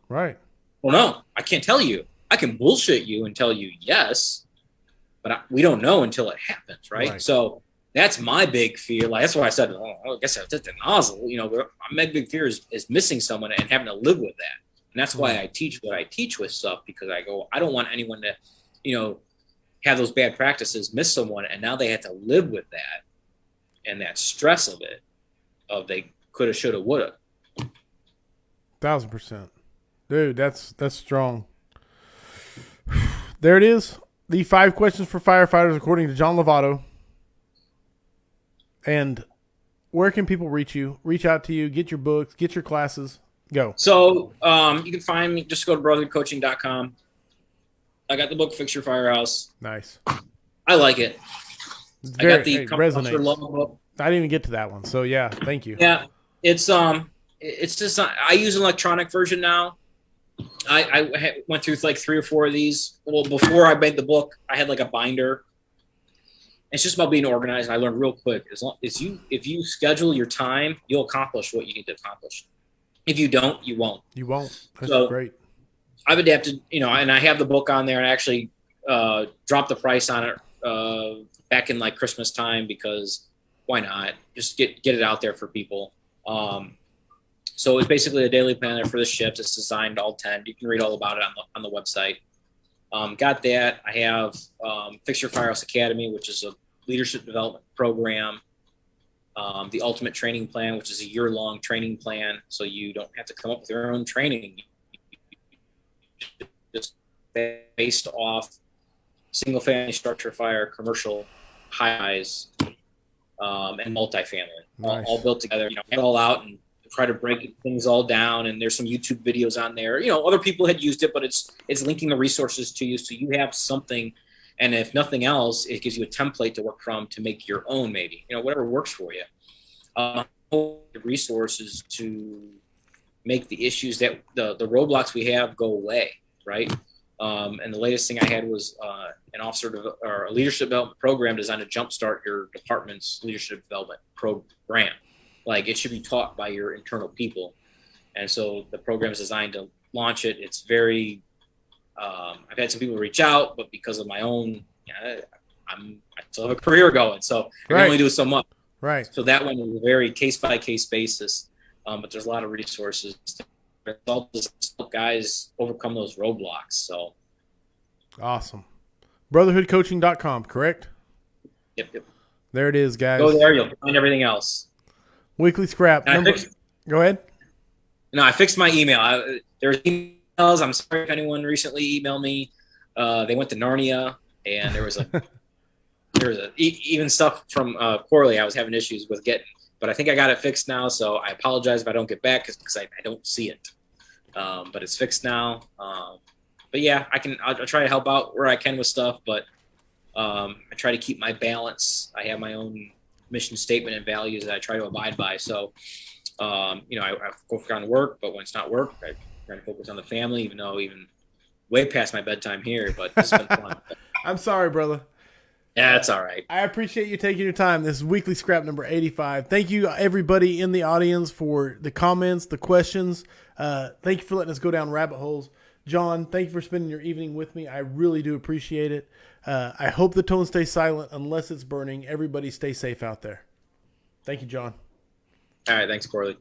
Right. Well, no, I can't tell you. I can bullshit you and tell you yes, but we don't know until it happens, right? So that's my big fear. That's why I said, I guess I did the nozzle. My big fear is missing someone and having to live with that. And that's why I teach what I teach with stuff, because I don't want anyone to, have those bad practices, miss someone, and now they have to live with that and that stress of it, of they coulda, shoulda, woulda. 1000%. Dude, that's strong. There it is. The 5 questions for firefighters according to John Lovato. And where can people reach you? Reach out to you, get your books, get your classes. Go. So you can find me. Just go to brotherhoodcoaching.com. I got the book Fix Your Firehouse. Nice. I like it. It's I got the resonates. Love book. I didn't even get to that one. So yeah, thank you. Yeah, it's just I use an electronic version now. I went through like 3 or 4 of these. Well, before I made the book, I had like a binder. It's just about being organized. And I learned real quick, if you schedule your time, you'll accomplish what you need to accomplish. If you don't, you won't. You won't. That's So great. I've adapted, and I have the book on there, and I actually dropped the price on it back in like Christmas time, because why not? Just get it out there for people. So it's basically a daily planner for the shift. It's designed all 10. You can read all about it on the website. Got that. I have Fix Your Firehouse Academy, which is a leadership development program. The Ultimate Training Plan, which is a year-long training plan, so you don't have to come up with your own training. Just based off single-family structure fire, commercial, high-rise, and multifamily, Nice. all built together. Get it all out and try to break things all down. And there's some YouTube videos on there. Other people had used it, but it's linking the resources to you, so you have something. And if nothing else, it gives you a template to work from to make your own, maybe, whatever works for you. The resources to make the issues that the roadblocks we have go away, right? And the latest thing I had was an or a leadership development program designed to jumpstart your department's leadership development program. Like, it should be taught by your internal people. And so the program is designed to launch it. It's very, I've had some people reach out, but because of my own, I still have a career going, so I can only do so much. Right. So that one is a very case-by-case basis, but there's a lot of resources to help guys overcome those roadblocks. So awesome. Brotherhoodcoaching.com, correct? Yep. There it is, guys. Go there, you'll find everything else. Weekly scrap. Go ahead. No, I fixed my email. There's emails. I'm sorry if anyone recently emailed me. They went to Narnia, and there was even stuff from Corley I was having issues with getting. But I think I got it fixed now, so I apologize if I don't get back, because I don't see it. But it's fixed now. But yeah, I'll try to help out where I can with stuff, but I try to keep my balance. I have my own mission statement and values that I try to abide by. So, I focus on work, but when it's not work, I try to focus on the family, even way past my bedtime here, but it's been fun. I'm sorry, brother. Yeah, that's all right. I appreciate you taking your time. This is Weekly Scrap number 85. Thank you, everybody in the audience, for the comments, the questions. Thank you for letting us go down rabbit holes. John, thank you for spending your evening with me. I really do appreciate it. I hope the tone stays silent unless it's burning. Everybody stay safe out there. Thank you, John. All right. Thanks, Corley.